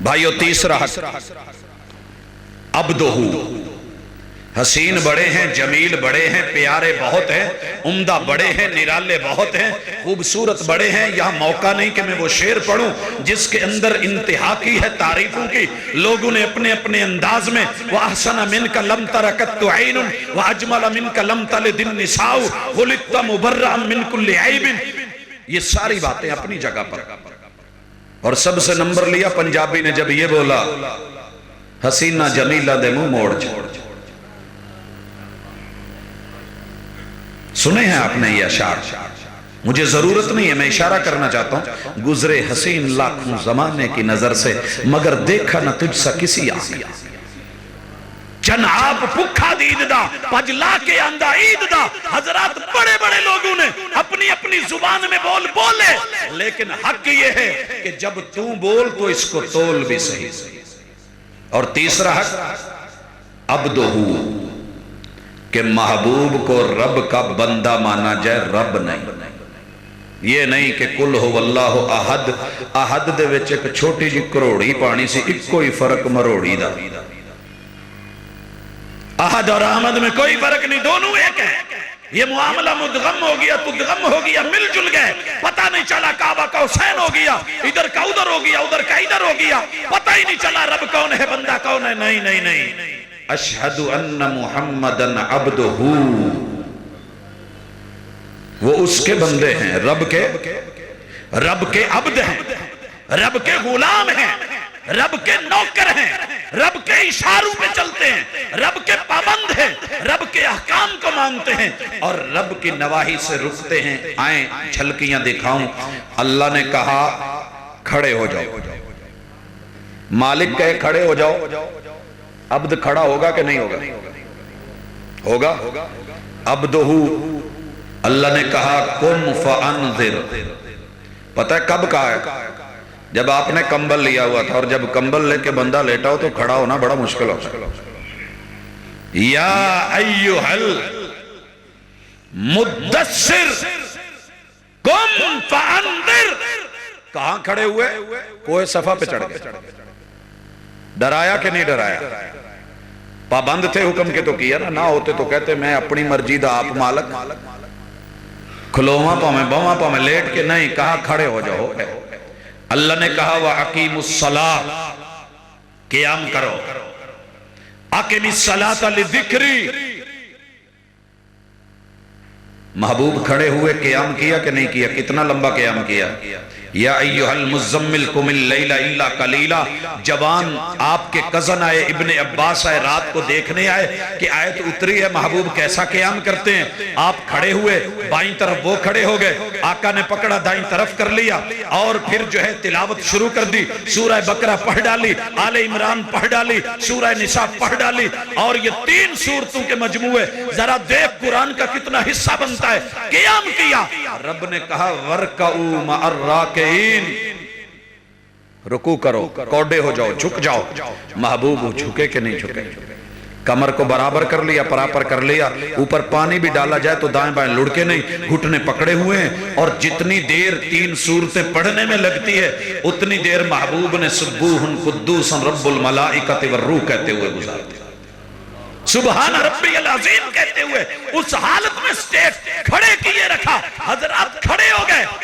بھائیو تیسرا حق، عبدہ، حسین بڑے ہیں، جمیل بڑے ہیں، پیارے بہت ہیں، عمدہ بڑے ہیں، نرالے بہت ہیں، خوبصورت بڑے ہیں۔ یہاں موقع نہیں کہ میں وہ شعر پڑھوں جس کے اندر انتہا کی ہے تعریفوں کی۔ لوگوں نے اپنے اپنے انداز میں وَأَحْسَنَ مِنْكَ لَمْ تَرَكَتْ عَيْنٌ وَأَجْمَلَ مِنْكَ لَمْ تَلِدِ النِّسَاءُ خُلِقْتَ مُبَرَّأً مِنْ كُلِّ عَيْبٍ، یہ ساری باتیں اپنی جگہ پر۔ اور سب سے نمبر لیا پنجابی نے جب یہ بولا، حسینہ جمیلہ دے منہ موڑ چھوڑ۔ سنے ہیں آپ نے یہ اشعار؟ مجھے ضرورت نہیں ہے، میں اشارہ کرنا چاہتا ہوں، گزرے حسین لاکھوں زمانے کی نظر سے مگر دیکھا نہ تجھ سا کسی آنکھ۔ جن آپ پکھا دید دا پجلا کے اندہ عید دا۔ حضرات بڑے بڑے لوگوں نے اپنی اپنی زبان میں بولے، لیکن حق یہ ہے کہ جب تو بول تو اس کو تول بھی صحیح۔ اور تیسرا حق عبدہ، کہ محبوب کو رب کا بندہ مانا جائے، رب نہیں۔ یہ نہیں کہ کل ہو اللہ احد، احد دے وچ ایک چھوٹی جی کروڑی پانی سی، ایک کوئی فرق مروڑی دا۔ احد اور احمد میں کوئی فرق نہیں، دونوں ایک ہیں۔ یہ معاملہ مدغم ہو گیا، تدغم ہو گیا، مل جل گئے، پتہ نہیں چلا کعبہ کا حسین ہو گیا، ادھر کا ادھر ہو گیا، ادھر کا ادھر ہو گیا، پتہ ہی نہیں چلا رب کون ہے، بندہ کون ہے۔ نہیں نہیں نہیں، اشہد ان محمدن عبدہ، وہ اس کے بندے ہیں، رب کے عبد ہیں، رب کے غلام ہیں، رب کے نوکر ہیں، رب کے اشاروں پہ چلتے ہیں، رب کے پابند ہیں، رب کے احکام کو مانتے ہیں، اور رب کی نواہی سے رکتے ہیں۔ آئیں جھلکیاں دکھاؤں۔ اللہ نے کہا کھڑے ہو جاؤ، مالک کہے کھڑے ہو جاؤ، عبد کھڑا ہوگا کہ نہیں ہوگا؟ ہوگا۔ عبدہ، اللہ نے کہا قم فانذر، پتہ ہے کب کہا ہے؟ جب آپ نے کمبل لیا ہوا تھا، اور جب کمبل لے کے بندہ لیٹا ہو تو کھڑا ہونا بڑا مشکل ہوتا ہے۔ یا ایھا المدثر قم فانذر، کہاں کھڑے ہوئے؟ کوہ صفا پہ چڑھ گئے۔ ڈرایا کہ نہیں ڈرایا؟ پابند تھے حکم کے تو کیا نا، نہ ہوتے تو کہتے میں اپنی مرضی دا آپ مالک، کھلواں پاؤں میں بواں پاؤں میں لیٹ کے نہیں، کہا کھڑے ہو جاؤ۔ اللہ نے کہا وَأَقِيمُوا الصَّلَاةَ، قیام کرو، اقم الصلاۃ لذکری۔ محبوب کھڑے ہوئے، قیام کیا کہ نہیں کیا؟ کتنا لمبا قیام کیا؟ یا ایھا المزمل قم اللیل الا قلیلا۔ جوان آپ کے کزن آئے، ابن عباس آئے، رات کو دیکھنے آئے کہ آیت اتری ہے محبوب کیسا قیام کرتے ہیں۔ آپ کھڑے ہوئے، بائیں طرف وہ کھڑے ہو گئے، آقا نے پکڑا دائیں طرف کر لیا، اور پھر جو ہے تلاوت شروع کر دی۔ سورہ بقرہ پڑھ ڈالی، آل عمران پڑھ ڈالی، سورہ نساء پڑھ ڈالی، اور یہ 3 سورتوں کے مجموعے۔ ذرا دیکھ قرآن کا کتنا حصہ بنتا ہے۔ قیام کیا، رب نے کہا وَارْكَعُوا مَعَ الرَّاكِعِينَ، رکوع کرو، کوڈے ہو جاؤ، جھک جاؤ۔ محبوب جھکے کہ نہیں جھکے؟ کمر کو برابر کر لیا، پراپر کر لیا، اوپر پانی بھی ڈالا جائے تو دائیں بائیں لڑکے نہیں، گھٹنے پکڑے ہوئے ہیں۔ اور جتنی دیر 3 سورتیں پڑھنے میں لگتی ہے اتنی دیر محبوب نے سبوح قدوس رب الملائکۃ والروح کہتے ہوئے گزارتے، سبحان ربی العظیم کہتے ہوئے اس حالت میں سٹیج کھڑے کیے رکھا۔ حضرات کھڑے ہو گئے،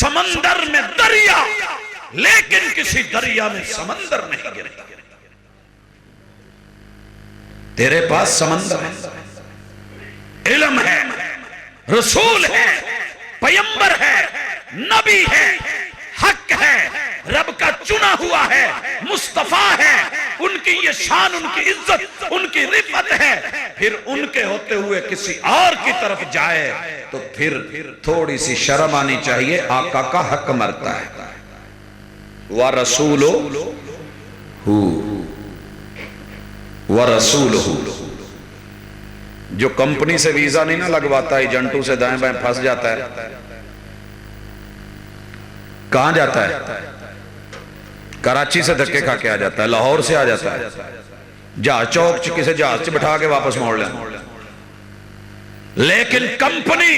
سمندر میں دریا، لیکن کسی دریا میں سمندر نہیں گرتا۔ تیرے پاس سمندر ہے، علم ہے، رسول ہے، پیغمبر ہے، نبی ہے، حق ہے، رب کا چنا ہوا ہے، مصطفیٰ ہے، ان کی یہ شان، ان کی عزت، ان کی رفعت ہے، پھر ان کے ہوتے ہوئے کسی اور کی طرف جائے تو پھر تھوڑی سی شرم آنی چاہیے، آقا کا حق مرتا ہے۔ وَرَسُولُهُ وَرَسُولُهُ، جو کمپنی سے ویزا نہیں نہ لگواتا، ایجنٹوں سے دائیں بائیں پھنس جاتا ہے، کہاں جاتا ہے؟ کراچی سے دھکے کھا کے آ جاتا ہے، لاہور سے آ جاتا ہے، جہاز چوک کسی جہاز سے بٹھا کے واپس موڑ لیں۔ لیکن کمپنی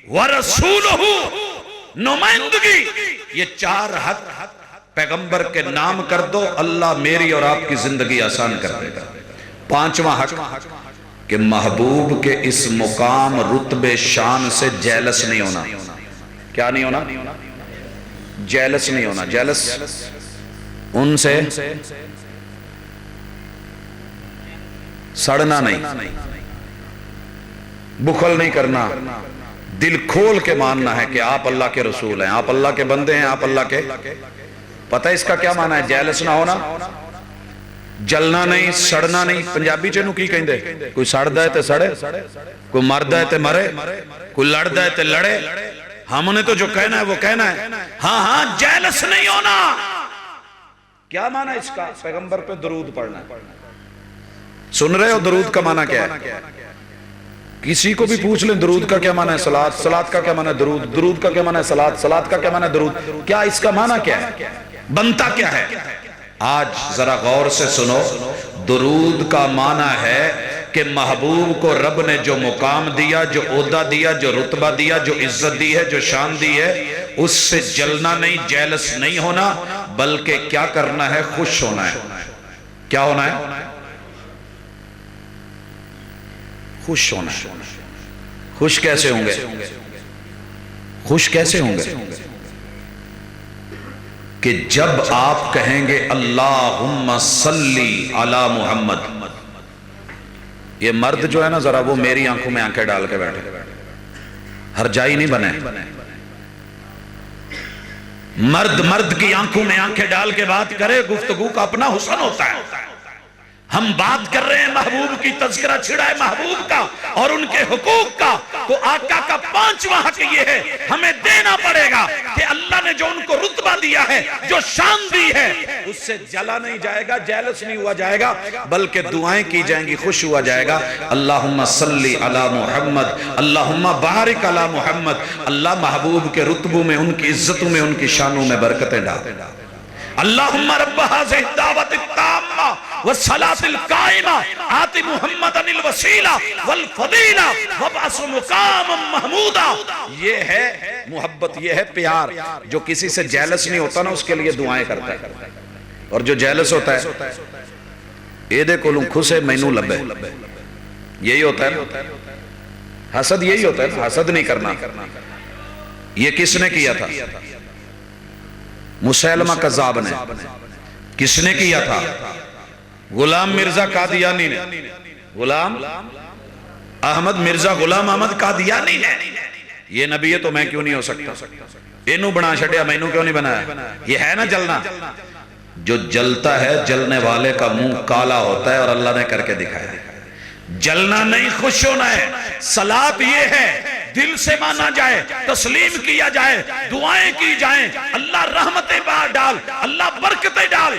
وَرَسُولُهُ، نمائندگی، یہ چار حق پیغمبر کے نام کر دو، اللہ میری اور آپ کی زندگی آسان کر دے گا۔ پانچواں حق کہ محبوب کے اس مقام رتبے شان سے جیلس نہیں ہونا۔ کیا نہیں ہونا؟ جیلس نہیں ہونا۔ جیلس ان سے سڑنا نہیں، بخل نہیں کرنا، دل کھول کے ماننا ہے کہ آپ اللہ کے رسول ہیں، آپ اللہ کے بندے ہیں، آپ اللہ کے۔ پتہ اس کا کیا معنی ہے جیلس نہ ہونا؟ جلنا نہیں، سڑنا نہیں۔ پنجابی چنو کی کہیں دے، کوئی سڑدا ہے تے سڑے، کوئی مردا ہے تے مرے، کوئی لڑدا ہے تے لڑے۔ ہم نے تو جو کہنا ہے وہ کہنا ہے۔ ہاں ہاں، جیلس نہیں ہونا۔ کیا معنی اس کا؟ پیغمبر پہ درود پڑھنا ہے۔ سن رہے ہو درود کا معنی کیا ہے؟ کسی کو بھی پوچھ لیں درود کا کیا معنی ہے، صلاۃ، صلاۃ کا کیا معنی ہے درود، درود کا کیا معنی ہے صلاۃ، صلاۃ کا کیا معنی ہے درود، کیا اس کا معنی کیا ہے، بنتا کیا ہے؟ آج ذرا غور سے سنو، درود کا معنی ہے کہ محبوب کو رب نے جو مقام دیا، جو عہدہ دیا، جو رتبہ دیا، جو عزت دی ہے، جو شان دی ہے، اس سے جلنا نہیں، جیلس نہیں ہونا، بلکہ کیا کرنا ہے؟ خوش ہونا ہے۔ کیا ہونا ہے؟ خوش ہونا ہے۔ خوش کیسے ہوں گے؟ خوش کیسے ہوں گے؟ کہ جب آپ کہیں گے اللہم صلی علی محمد، یہ مرد جو ہے نا ذرا وہ میری آنکھوں میں آنکھیں ڈال کے بیٹھے، ہر جائی نہیں بنے۔ مرد کی آنکھوں میں آنکھیں ڈال کے بات کرے، گفتگو کا اپنا حسن ہوتا ہے۔ ہم بات کر رہے ہیں محبوب کی، تذکرہ چھڑا ہے محبوب کا اور ان کے حقوق کا، تو آقا کا پانچواں حق یہ ہے ہمیں دینا پڑے گا کہ اللہ نے جو ان کو رتبہ دیا ہے، جو شان دی ہے، اس سے جلا نہیں جائے گا، جیلس نہیں ہوا جائے گا، بلکہ دعائیں کی جائیں گی، خوش ہوا جائے گا۔ اللہم صلی علی محمد، اللہم بارک علی محمد، اللہ محبوب کے رتبوں میں، ان کی عزتوں میں، ان کی شانوں میں برکتیں ڈال۔ اللہم رب هذه الدعوة التامة والصلاة القائمة آت محمدا الوسیلہ والفضیلہ وابعث مقاما محمودا۔ یہ ہے محبت، یہ ہے پیار۔ جو کسی سے جیلس نہیں ہوتا نا اس کے لیے دعائیں کرتا ہے، اور جو جیلس ہوتا ہے اے دے کولوں کھسے مینوں لبے، یہی ہوتا ہے نا حسد، یہی ہوتا ہے نا، حسد نہیں کرنا۔ یہ کس نے کیا تھا؟ مسیلمہ کذاب نے۔ کس نے کیا تھا؟ غلام مرزا قادیانی نے، غلام احمد مرزا غلام احمد قادیانی نے۔ یہ نبی ہے تو میں کیوں نہیں ہو سکتا؟ اینو بنا چھڑیا، میں اینو کیوں نہیں بنایا؟ یہ ہے نا جلنا۔ جو جلتا ہے جلنے والے کا منہ کالا ہوتا ہے، اور اللہ نے کر کے دکھایا۔ جلنا نہیں، خوش ہونا ہے۔ صلاۃ یہ ہے دل سے مانا جائے، تسلیم کیا جائے، دعائیں کی جائیں، اللہ رحمتیں ڈال، اللہ برکتیں ڈال،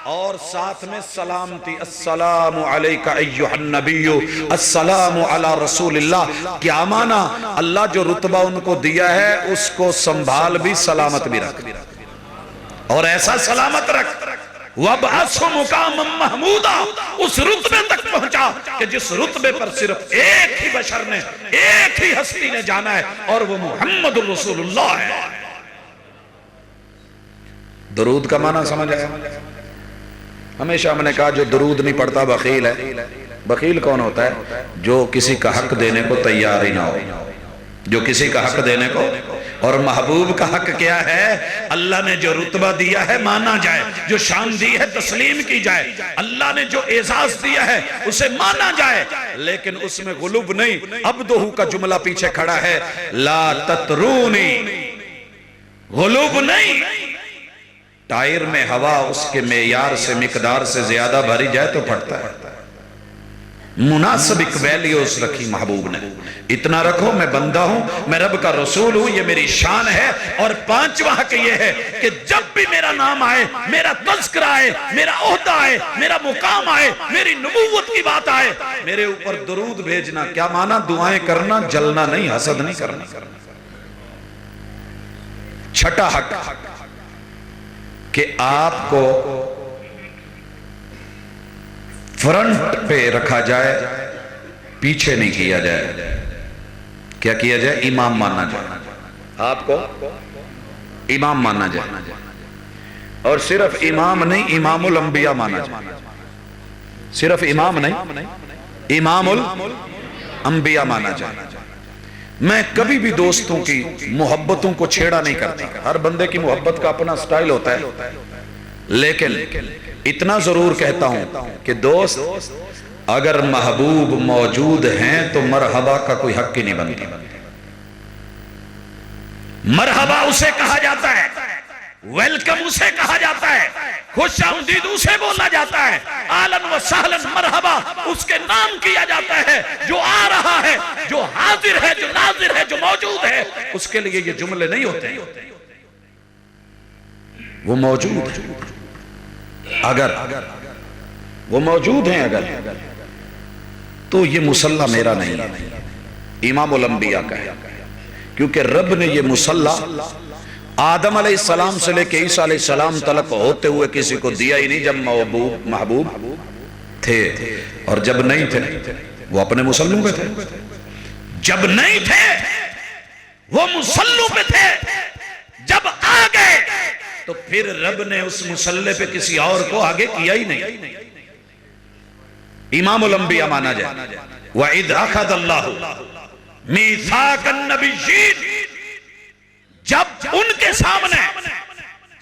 اور ساتھ میں سلامتی، السلام علیکہ ایہا النبی، السلام علی رسول اللہ۔ کیا مانا؟ اللہ جو رتبہ ان کو دیا ہے اس کو سنبھال بھی، سلامت بھی رکھ، اور ایسا سلامت رکھ۔ وَابْعَثْهُ مُقَامًا مَحْمُودًا، اس رتبے تک پہنچا کہ جس رتبے پر صرف ایک ہی بشر نے، ایک ہی ہستی نے جانا ہے، اور وہ محمد الرسول اللہ ہے۔ درود کا معنی سمجھ آیا؟ ہمیشہ ہم نے کہا جو درود نہیں پڑھتا بخیل ہے۔ بخیل کون ہوتا ہے؟ جو کسی کا حق دینے کو تیار ہی نہ ہو، جو کسی کا حق دینے کو، اور محبوب کا حق کیا ہے؟ اللہ نے جو رتبہ دیا ہے مانا جائے، جو شان دی ہے تسلیم کی جائے، اللہ نے جو اعزاز دیا ہے اسے مانا جائے، لیکن اس میں غلوب نہیں۔ عبدہ کا جملہ پیچھے کھڑا ہے، لا تطرونی، غلوب نہیں۔ ٹائر میں ہوا اس کے معیار سے مقدار سے زیادہ بھری جائے تو پھٹتا ہے۔ مناسب ایک ویلیوز رکھی محبوب نے، اتنا رکھو میں بندہ ہوں، میں رب کا رسول ہوں، یہ میری شان ہے۔ اور پانچواں حق یہ ہے کہ جب بھی میرا نام آئے، میرا تذکرہ آئے، میرا عہدہ آئے، میرا مقام آئے، میری نبوت کی بات آئے، میرے اوپر درود بھیجنا۔ کیا معنی؟ دعائیں کرنا، جلنا نہیں، حسد نہیں کرنا۔ چھٹا حق کہ آپ کو فرنٹ پہ رکھا جائے، پیچھے نہیں کیا جائے۔ کیا کیا جائے؟ امام مانا جائے، آپ کو امام مانا جائے، اور صرف امام نہیں، امام الانبیاء مانا جائے۔ صرف امام نہیں، امام الانبیاء مانا جائے۔ میں کبھی بھی دوستوں کی محبتوں کو چھیڑا نہیں کرتا، ہر بندے کی محبت کا اپنا سٹائل ہوتا ہے، لیکن اتنا ضرور کہتا ہوں کہ دوست اگر محبوب موجود ہیں تو مرحبا کا کوئی حق ہی نہیں بنتا۔ مرحبا اسے کہا جاتا ہے، ویلکم اسے کہا جاتا ہے، خوش آمدید اسے بولا جاتا ہے، اہلاً و سہلاً مرحبا اس کے نام کیا جاتا ہے جو آ رہا ہے، جو حاضر ہے، جو ناظر ہے، جو موجود ہے۔ اس کے لیے یہ جملے نہیں ہوتے، وہ موجود، اگر وہ موجود ہیں اگر تو یہ مصلی میرا نہیں ہے، امام الانبیاء کا ہے، کیونکہ رب نے یہ مصلی آدم علیہ السلام سے لے کے عیسیٰ علیہ السلام تلک ہوتے ہوئے کسی کو دیا ہی نہیں، جب محبوب تھے، اور جب نہیں تھے وہ اپنے مصلوں پہ تھے، جب نہیں تھے وہ مصلوں پہ تھے، جب آ گئے تو پھر رب نے اس مصلی پہ کسی اور کو آگے کیا ہی نہیں۔ امام الانبیاء مانا جائے۔ وَإِذْ أَخَذَ اللَّهُ مِيثَاقَ النَّبِيِّينَ، جب ان کے سامنے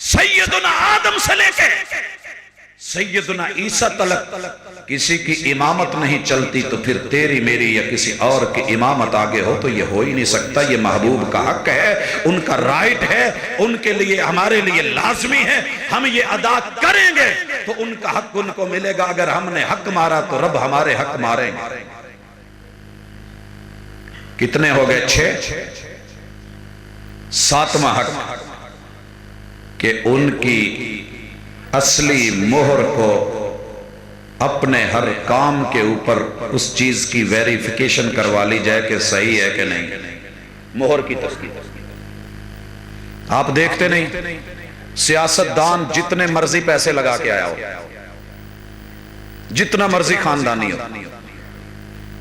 سیدنا آدم سے لے کے سیدنا عیسیٰ تلک کسی کی امامت نہیں چلتی، تو پھر تیری میری یا کسی اور کی امامت آگے ہو تو یہ ہو ہی نہیں سکتا۔ یہ محبوب کا حق ہے، ان کا رائٹ ہے، ان کے لیے ہمارے لیے لازمی ہے، ہم یہ ادا کریں گے تو ان کا حق ان کو ملے گا۔ اگر ہم نے حق مارا تو رب ہمارے حق ماریں گے۔ کتنے ہو گئے؟ 6۔ ساتواں حق کہ ان کی اصلی مہر کو اپنے ہر کام کے اوپر اس چیز کی ویریفیکیشن کروا لی جائے کہ صحیح ہے کہ نہیں، مہر کی تصدیق۔ آپ دیکھتے نہیں سیاستدان جتنے مرضی پیسے لگا کے آیا ہو، جتنا مرضی خاندانی ہو،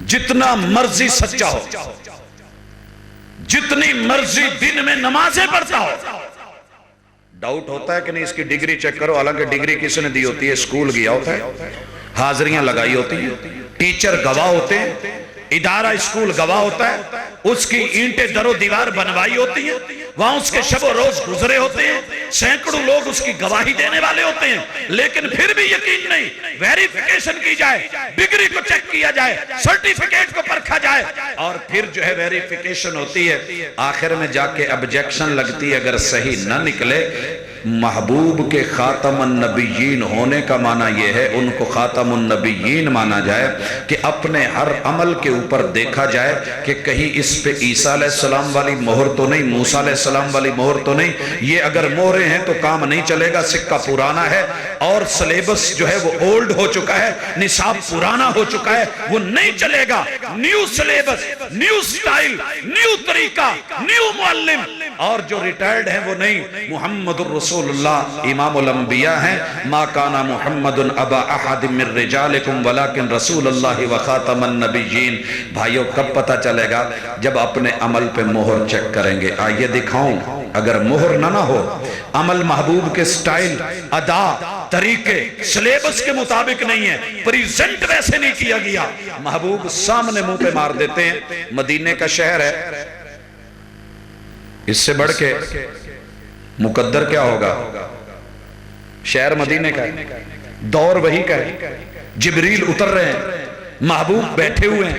جتنا مرضی سچا ہو، جتنی مرضی دن میں نمازیں پڑھتا ہو، ڈاؤٹ ہوتا ہے کہ نہیں اس کی ڈگری چیک کرو، حالانکہ ڈگری کس نے دی ہوتی ہے؟ اسکول گیا ہوتا ہے، حاضریاں لگائی ہوتی ہیں، ٹیچر گواہ ہوتے ہیں، ادارہ اسکول گواہ ہوتا ہے، اس کی اینٹیں در و دیوار بنوائی ہوتی ہیں، وہاں اس کے شب و روز گزرے ہوتے ہیں، سینکڑوں لوگ اس کی گواہی دینے والے ہوتے ہیں، لیکن پھر بھی یقین نہیں، ویریفیکیشن کی جائے، ڈگری کو چیک کیا جائے، سرٹیفکیٹ کو پرکھا جائے، اور پھر جو ہے ویریفیکیشن ہوتی ہے، آخر میں جا کے ابجیکشن لگتی ہے، اگر صحیح نہ نکلے۔ محبوب کے خاتم النبیین ہونے کا معنی یہ ہے ان کو خاتم النبیین مانا جائے کہ اپنے ہر عمل کے اوپر دیکھا جائے کہ کہیں اس پہ عیسیٰ علیہ السلام والی مہر تو نہیں، موسیٰ علیہ السلام والی مہر تو نہیں۔ یہ اگر مہریں ہیں تو کام نہیں چلے گا، سکہ پرانا ہے اور سلیبس جو ہے وہ اولڈ ہو چکا ہے، نصاب پرانا ہو چکا ہے، وہ نہیں چلے گا۔ New syllabus, new style, new طریقہ، نیو معلم، اور جو ریٹائرڈ ہیں وہ نہیں۔ محمد الرسول اللہ امام الانبیاء ہیں۔ ما کانا محمد ابا احد من رجالکم ولکن رسول اللہ وخاتم النبیین۔ بھائیو کب پتہ چلے گا؟ جب اپنے عمل پہ مہر چیک کریں گے۔ آئیے دکھاؤں، اگر مہر نہ ہو، عمل محبوب کے سٹائل، ادا، طریقے، سلیبس کے مطابق نہیں ہے، پریزنٹ ویسے نہیں کیا گیا، محبوب سامنے منہ پہ مار دیتے ہیں۔ مدینے کا شہر ہے، اس سے بڑھ کے مقدر کیا ہوگا؟ شہر مدینے کا ہے، دور وہی کا ہے، جبریل اتر رہے ہیں، محبوب بیٹھے ہوئے ہیں،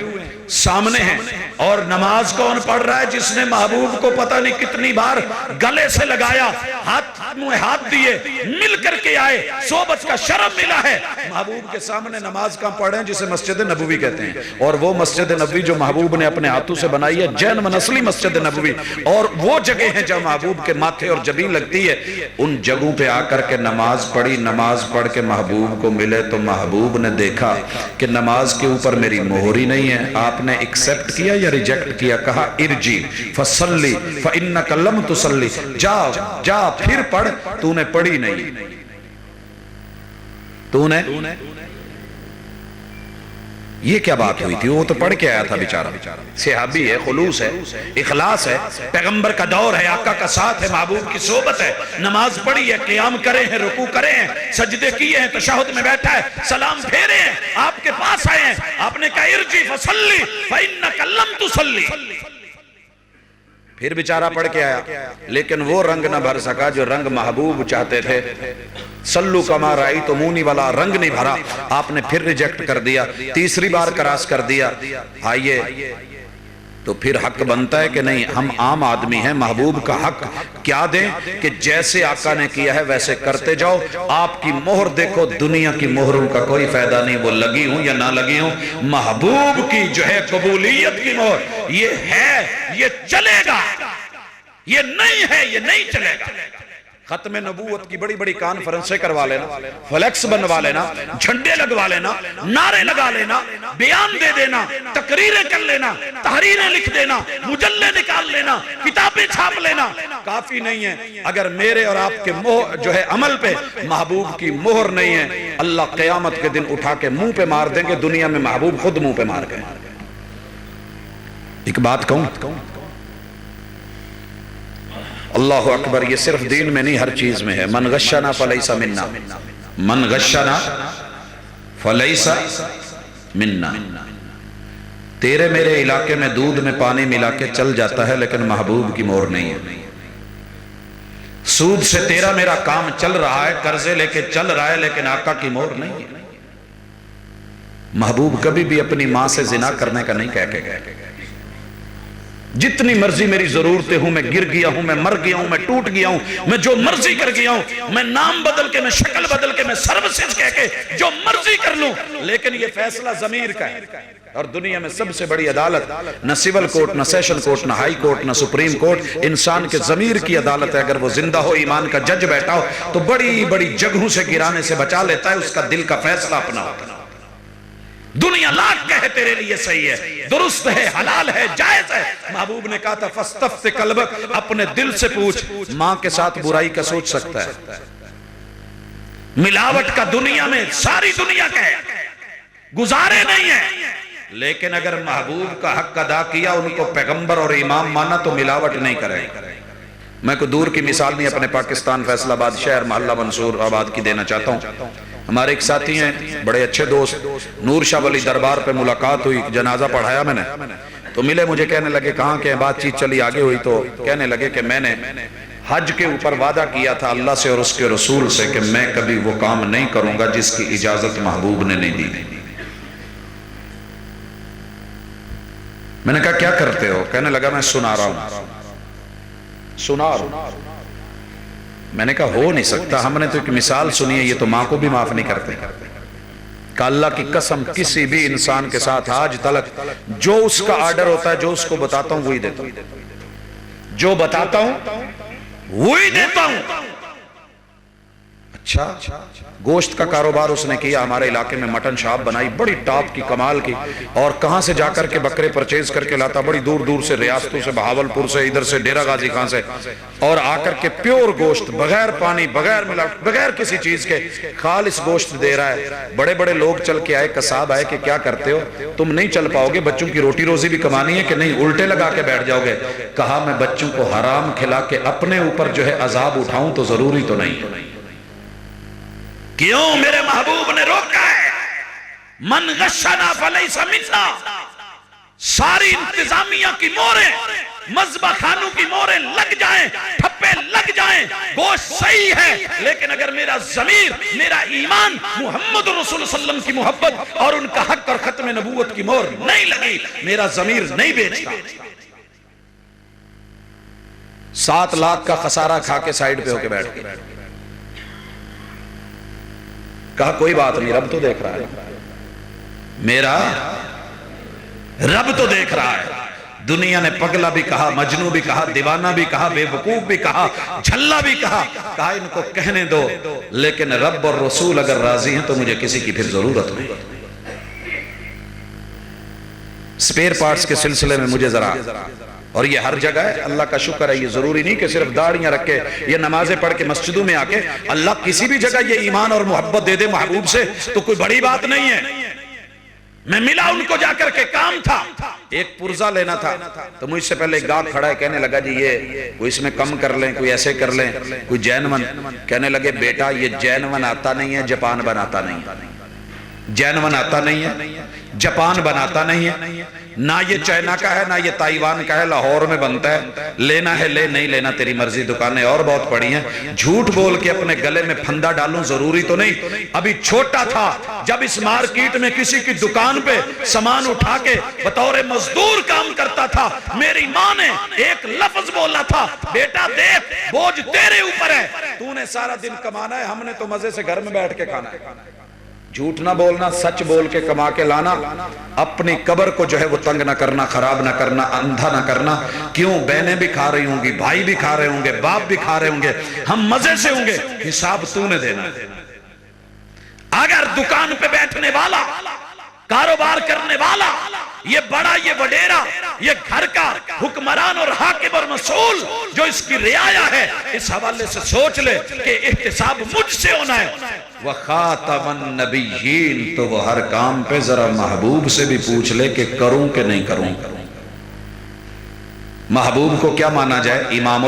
سامنے ہیں، اور نماز کون پڑھ رہا ہے؟ جس نے محبوب کو پتہ نہیں کتنی بار گلے سے لگایا، ہاتھ منہ ہاتھ دیے، مل کر کے آئے، صحبت کا شرف ملا ہے، محبوب کے سامنے نماز کہاں پڑھیں؟ جسے مسجد نبوی کہتے ہیں، اور وہ مسجد نبوی جو محبوب نے اپنے ہاتھوں سے بنائی ہے، جین منسلی مسجد نبوی، اور وہ جگہ ہیں جہاں محبوب کے ماتھے اور جبین لگتی ہے، ان جگہوں پہ آ کر کے نماز پڑھی، نماز پڑھ کے محبوب کو ملے تو محبوب نے دیکھا کہ نماز کے اوپر میری مہر ہی نہیں ہے، آپ نے ایکسپٹ کیا یا ریجیکٹ کیا؟ کہا ارجی فصلی فإنک لم تصلی، جا پھر پڑھ، تو نے پڑھی نہیں، تو نے یہ کیا بات ہوئی تھی؟ وہ تو پڑھ کے آیا تھا بیچارہ، صحابی ہے، خلوص ہے، اخلاص ہے، پیغمبر کا دور ہے، آقا کا ساتھ ہے، محبوب کی صحبت ہے، نماز پڑھی ہے، قیام کرے ہیں، رکوع کرے ہیں، سجدے کیے ہیں، تشہد میں بیٹھا ہے، سلام پھیرے ہیں، آپ کے پاس آئے ہیں، آپ نے کہا ارجی فصلی فإنک لم تصلی، پھر بیچارہ پڑھ کے آیا، لیکن وہ رنگ نہ بھر سکا جو رنگ محبوب چاہتے تھے، سلو کما رأیتمونی والا رنگ نہیں بھرا، آپ نے پھر ریجیکٹ کر دیا، تیسری بار کراس کر دیا، آئیے تو پھر حق بنتا ہے کہ نہیں؟ ہم عام آدمی ہیں، محبوب کا حق کیا دیں کہ جیسے آقا نے کیا ہے ویسے کرتے جاؤ، آپ کی مہر دیکھو، دنیا کی مہروں کا کوئی فائدہ نہیں، وہ لگی ہوں یا نہ لگی ہوں، محبوب کی جو ہے قبولیت کی مہر، یہ ہے، یہ چلے گا، یہ نہیں ہے، یہ نہیں چلے گا۔ ختم نبوت کی بڑی بڑی کانفرنسیں کروا لینا، فلیکس بنوا لینا، جھنڈے لگوا لینا، نعرے لگا لینا، بیان دے دینا، تقریریں کر لینا، تحریریں لکھ دینا، مجلے نکال لینا، کتابیں چھاپ لینا، کافی نہیں ہے اگر میرے اور آپ کے جو ہے عمل پہ محبوب کی مہر نہیں ہے، اللہ قیامت کے دن اٹھا کے منہ پہ مار دیں گے، دنیا میں محبوب خود منہ پہ مار گئے۔ ایک بات کہوں، اللہ اکبر، یہ صرف دین میں نہیں، ہر چیز میں ہے، من غشنا فلیس منا، من غشنا فلیس منا، تیرے میرے علاقے میں دودھ میں پانی ملا کے چل جاتا ہے لیکن محبوب کی مہر نہیں ہے، سود سے تیرا میرا کام چل رہا ہے، قرضے لے کے چل رہا ہے لیکن آقا کی مہر نہیں ہے۔ محبوب کبھی بھی اپنی ماں سے زنا کرنے کا نہیں کہہ کے گئے، جتنی مرضی میری ضرورتیں ہوں، میں گر گیا ہوں، میں مر گیا ہوں، میں ٹوٹ گیا ہوں، میں جو مرضی کر گیا ہوں، میں نام بدل کے، میں شکل بدل کے، میں سروسز کہہ کے جو مرضی کر لوں، لیکن یہ فیصلہ ضمیر کا ہے۔ اور دنیا میں سب سے بڑی عدالت نہ سول کورٹ، نہ سیشن کورٹ، نہ ہائی کورٹ، نہ سپریم کورٹ، انسان کے ضمیر کی عدالت ہے۔ اگر وہ زندہ ہو، ایمان کا جج بیٹھا ہو تو بڑی بڑی جگہوں سے گرانے سے بچا لیتا ہے، اس کا دل کا فیصلہ اپنا ہوتا ہے۔ دنیا لاکھ کہے تیرے لیے صحیح ہے، درست ہے، حلال ہے، جائز ہے، محبوب نے کہا تھا فاستفت قلبک، اپنے دل سے پوچھ، ماں کے ساتھ برائی کا سوچ سکتا ہے؟ ملاوٹ کا دنیا میں ساری دنیا کا ہے، گزارے نہیں ہے، لیکن اگر محبوب کا حق ادا کیا، ان کو پیغمبر اور امام مانا تو ملاوٹ نہیں کرے۔ میں کوئی دور کی مثال نہیں، اپنے پاکستان فیصل آباد شہر محلہ منصور آباد کی دینا چاہتا ہوں۔ ہمارے ایک ساتھی ہیں، بڑے اچھے دوست، نور شاہ ولی دربار پہ ملاقات ہوئی، جنازہ پڑھایا میں نے، تو ملے، مجھے کہنے لگے کہاں کہ بات چیت چلی آگے ہوئی، تو کہنے لگے کہ میں نے حج کے اوپر وعدہ کیا تھا اللہ سے اور اس کے رسول سے کہ میں کبھی وہ کام نہیں کروں گا جس کی اجازت محبوب نے نہیں دی۔ میں نے کہا کیا کرتے ہو؟ کہنے لگا میں سنا رہا ہوں، سنا رہا ہوں۔ میں نے کہا ہو نہیں سکتا، ہم نے تو ایک مثال سنی ہے، یہ تو ماں کو بھی معاف نہیں کرتے۔ کہ اللہ کی قسم کسی بھی انسان کے ساتھ آج تلک جو اس کا آرڈر ہوتا ہے، جو اس کو بتاتا ہوں وہی دیتا ہوں، جو بتاتا ہوں وہی دیتا ہوں۔ اچھا، گوشت کا کاروبار اس نے کیا، ہمارے علاقے میں مٹن شاپ بنائی، بڑی ٹاپ کی، کمال کی، اور کہاں سے جا کر کے بکرے پرچیز کر کے لاتا، بڑی دور دور سے، ریاستوں سے، بہاولپور سے، ادھر سے ڈیرہ غازی خان سے، اور آ کر کے پیور گوشت، بغیر پانی، بغیر ملاوٹ، بغیر کسی چیز کے خالص گوشت دے رہا ہے۔ بڑے بڑے لوگ چل کے آئے، قصاب آئے کہ کیا کرتے ہو تم؟ نہیں چل پاؤ گے، بچوں کی روٹی روزی بھی کمانی ہے کہ نہیں الٹے لگا کے بیٹھ جاؤ گے؟ کہا میں بچوں کو حرام کھلا کے اپنے اوپر جو ہے عذاب اٹھاؤں تو ضروری تو نہیں۔ کیوں؟ میرے محبوب نے روکا ہے، من غشنا فلیس منا، ساری انتظامیہ کی موریں مذبح خانوں کی موریں لگ جائیں، ٹھپے لگ جائیں، گوشت صحیح ہے، لیکن اگر میرا ضمیر، میرا ایمان محمد رسول صلی اللہ علیہ وسلم کی محبت اور ان کا حق اور ختم نبوت کی مور نہیں لگی، میرا ضمیر نہیں بیچتا۔ 7 لاکھ کا خسارہ کھا کے سائیڈ پہ ہو کے بیٹھ گئے، کہا کوئی بات نہیں، رب تو دیکھ رہا ہے، میرا رب تو دیکھ رہا ہے۔ دنیا نے پگلا بھی کہا، مجنون بھی کہا، دیوانہ بھی کہا، بے وقوف بھی کہا، جھلا بھی کہا، کہا ان کو کہنے دو، لیکن رب اور رسول اگر راضی ہیں تو مجھے کسی کی پھر ضرورت نہیں۔ سپیر پارٹس کے سلسلے میں مجھے ذرا، اور یہ ہر جگہ ہے، اللہ کا شکر ہے، یہ ضروری نہیں کہ صرف داڑیاں رکھ کے یہ نمازیں پڑھ کے مسجدوں میں آ کے، اللہ کسی بھی جگہ یہ ایمان اور محبت دے دے محبوب سے تو کوئی بڑی بات نہیں ہے۔ میں ملا ان کو جا کر کے، کام تھا، ایک پرزہ لینا تھا، تو مجھ سے پہلے ایک گاہک کھڑا ہے، کہنے لگا جی یہ کوئی اس میں کم کر لیں، کوئی ایسے کر لیں، کوئی جینون۔ کہنے لگے بیٹا یہ جینون آتا نہیں ہے، جاپان بناتا نہیں ہے، جینون آتا نہیں ہے، جاپان بناتا نہیں ہے، نہ یہ چائنا کا ہے، نہ یہ تائیوان کا ہے، لاہور میں بنتا ہے، لینا ہے لے، نہیں لینا تیری مرضی، دکانیں اور بہت پڑی ہیں۔ جھوٹ بول کے اپنے گلے میں پھندا ڈالوں ضروری تو نہیں، ابھی چھوٹا تھا جب اس مارکیٹ میں کسی کی دکان پہ سامان اٹھا کے بطور مزدور کام کرتا تھا، میری ماں نے ایک لفظ بولا تھا، بیٹا دیکھ بوجھ تیرے اوپر ہے، تو نے سارا دن کمانا ہے، ہم نے تو مزے سے گھر میں بیٹھ کے کھانا ہے۔ جھوٹ نہ بولنا، سچ بول کے کما کے لانا، اپنی قبر کو جو ہے وہ تنگ نہ کرنا، خراب نہ کرنا، اندھا نہ کرنا۔ کیوں؟ بہنیں بھی کھا رہی ہوں گی، بھائی بھی کھا رہے ہوں گے، باپ بھی کھا رہے ہوں گے، ہم مزے سے ہوں گے، حساب تو نے دینا ہے۔ اگر دکان پہ بیٹھنے والا، کاروبار کرنے والا، یہ بڑا، یہ وڈیرا، یہ گھر کا حکمران اور حاکم اور مسئول جو اس کی رعایا ہے، اس حوالے سے سوچ لے کہ احتساب مجھ سے ہونا ہے۔ وَخَاتَمَ النَّبِيِّينَ، تو وہ ہر کام پہ ذرا محبوب سے بھی پوچھ لے کہ کروں کہ نہیں کروں۔ محبوب کو کیا مانا جائے؟ امام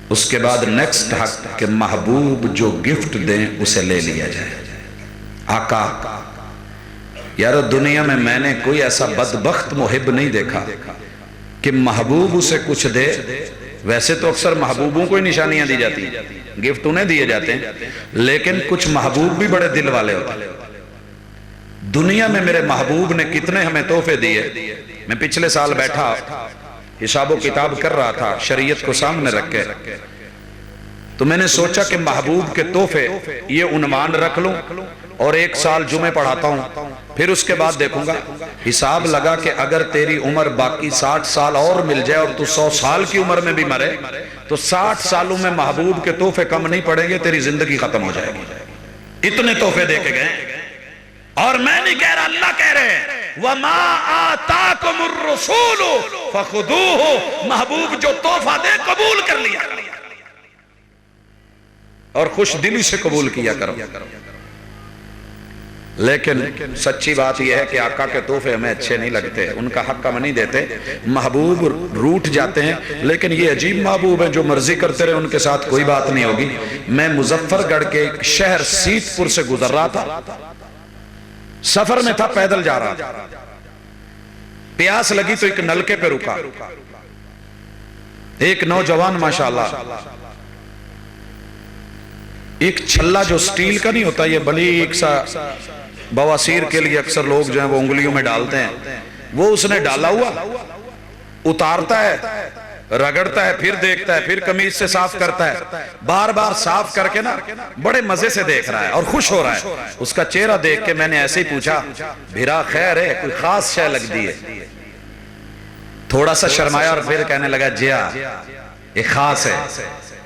اس کے بعد نیکسٹ حق کہ محبوب جو گفٹ دیں اسے لے لیا جائے۔ آقا، یار دنیا میں نے کوئی ایسا بدبخت محب نہیں دیکھا کہ محبوب اسے کچھ دے۔ ویسے تو اکثر محبوبوں کو ہی نشانیاں دی جاتی ہیں، گفٹ انہیں دیے جاتے ہیں، لیکن کچھ محبوب بھی بڑے دل والے ہوتے ہیں۔ دنیا میں میرے محبوب نے کتنے ہمیں تحفے دیے۔ میں پچھلے سال بیٹھا حساب و کتاب کر رہا تھا شریعت کو سامنے رکھ کے، تو میں نے سوچا کہ محبوب کے تحفے یہ عنوان رکھ لوں اور 1 سال جمعے پڑھاتا ہوں، پھر اس کے بعد دیکھوں گا۔ حساب لگا کہ اگر تیری عمر باقی 60 سال اور مل جائے اور تو 100 سال کی عمر میں بھی مرے تو 60 سالوں میں محبوب کے تحفے کم نہیں پڑیں گے، تیری زندگی ختم ہو جائے گی۔ اتنے تحفے دے کے گئے، اور میں نہیں کہہ رہا، اللہ کہہ رہے ہیں وَمَا آتَاكُمُ الرَّسُولُ فَخُذُوهُ، محبوب جو تحفہ دے قبول کر لیا اور خوش دلی سے قبول کیا کرو۔ لیکن سچی بات یہ ہے کہ آقا کے تحفے ہمیں اچھے نہیں لگتے، ان کا حق ہم نہیں دیتے، محبوب روٹ جاتے ہیں۔ لیکن یہ عجیب محبوب ہیں، جو مرضی کرتے رہے ان کے ساتھ کوئی بات نہیں ہوگی۔ میں مظفر گڑھ کے ایک شہر سیت پور سے گزر رہا تھا، سفر میں تھا، پیدل جا رہا تھا، پیاس لگی تو ایک نلکے پہ رکا، ایک نوجوان ماشاءاللہ ایک چھلا جو سٹیل کا نہیں ہوتا، یہ بلی ایک سا بواسیر کے لیے اکثر لوگ جو ہیں وہ انگلیوں میں ڈالتے ہیں، وہ اس نے ڈالا ہوا، اتارتا ہے، رگڑتا ہے، پھر دیکھتا ہے، پھر قمیض سے صاف کرتا ہے، بار بار صاف کر کے نا بڑے مزے سے دیکھ رہا ہے اور خوش ہو رہا ہے۔ اس کا چہرہ دیکھ کے میں نے ایسے ہی پوچھا، بھیرا خیر ہے، کوئی خاص شے لگ دی ہے؟ تھوڑا سا شرمایا اور پھر کہنے لگا جیا یہ خاص ہے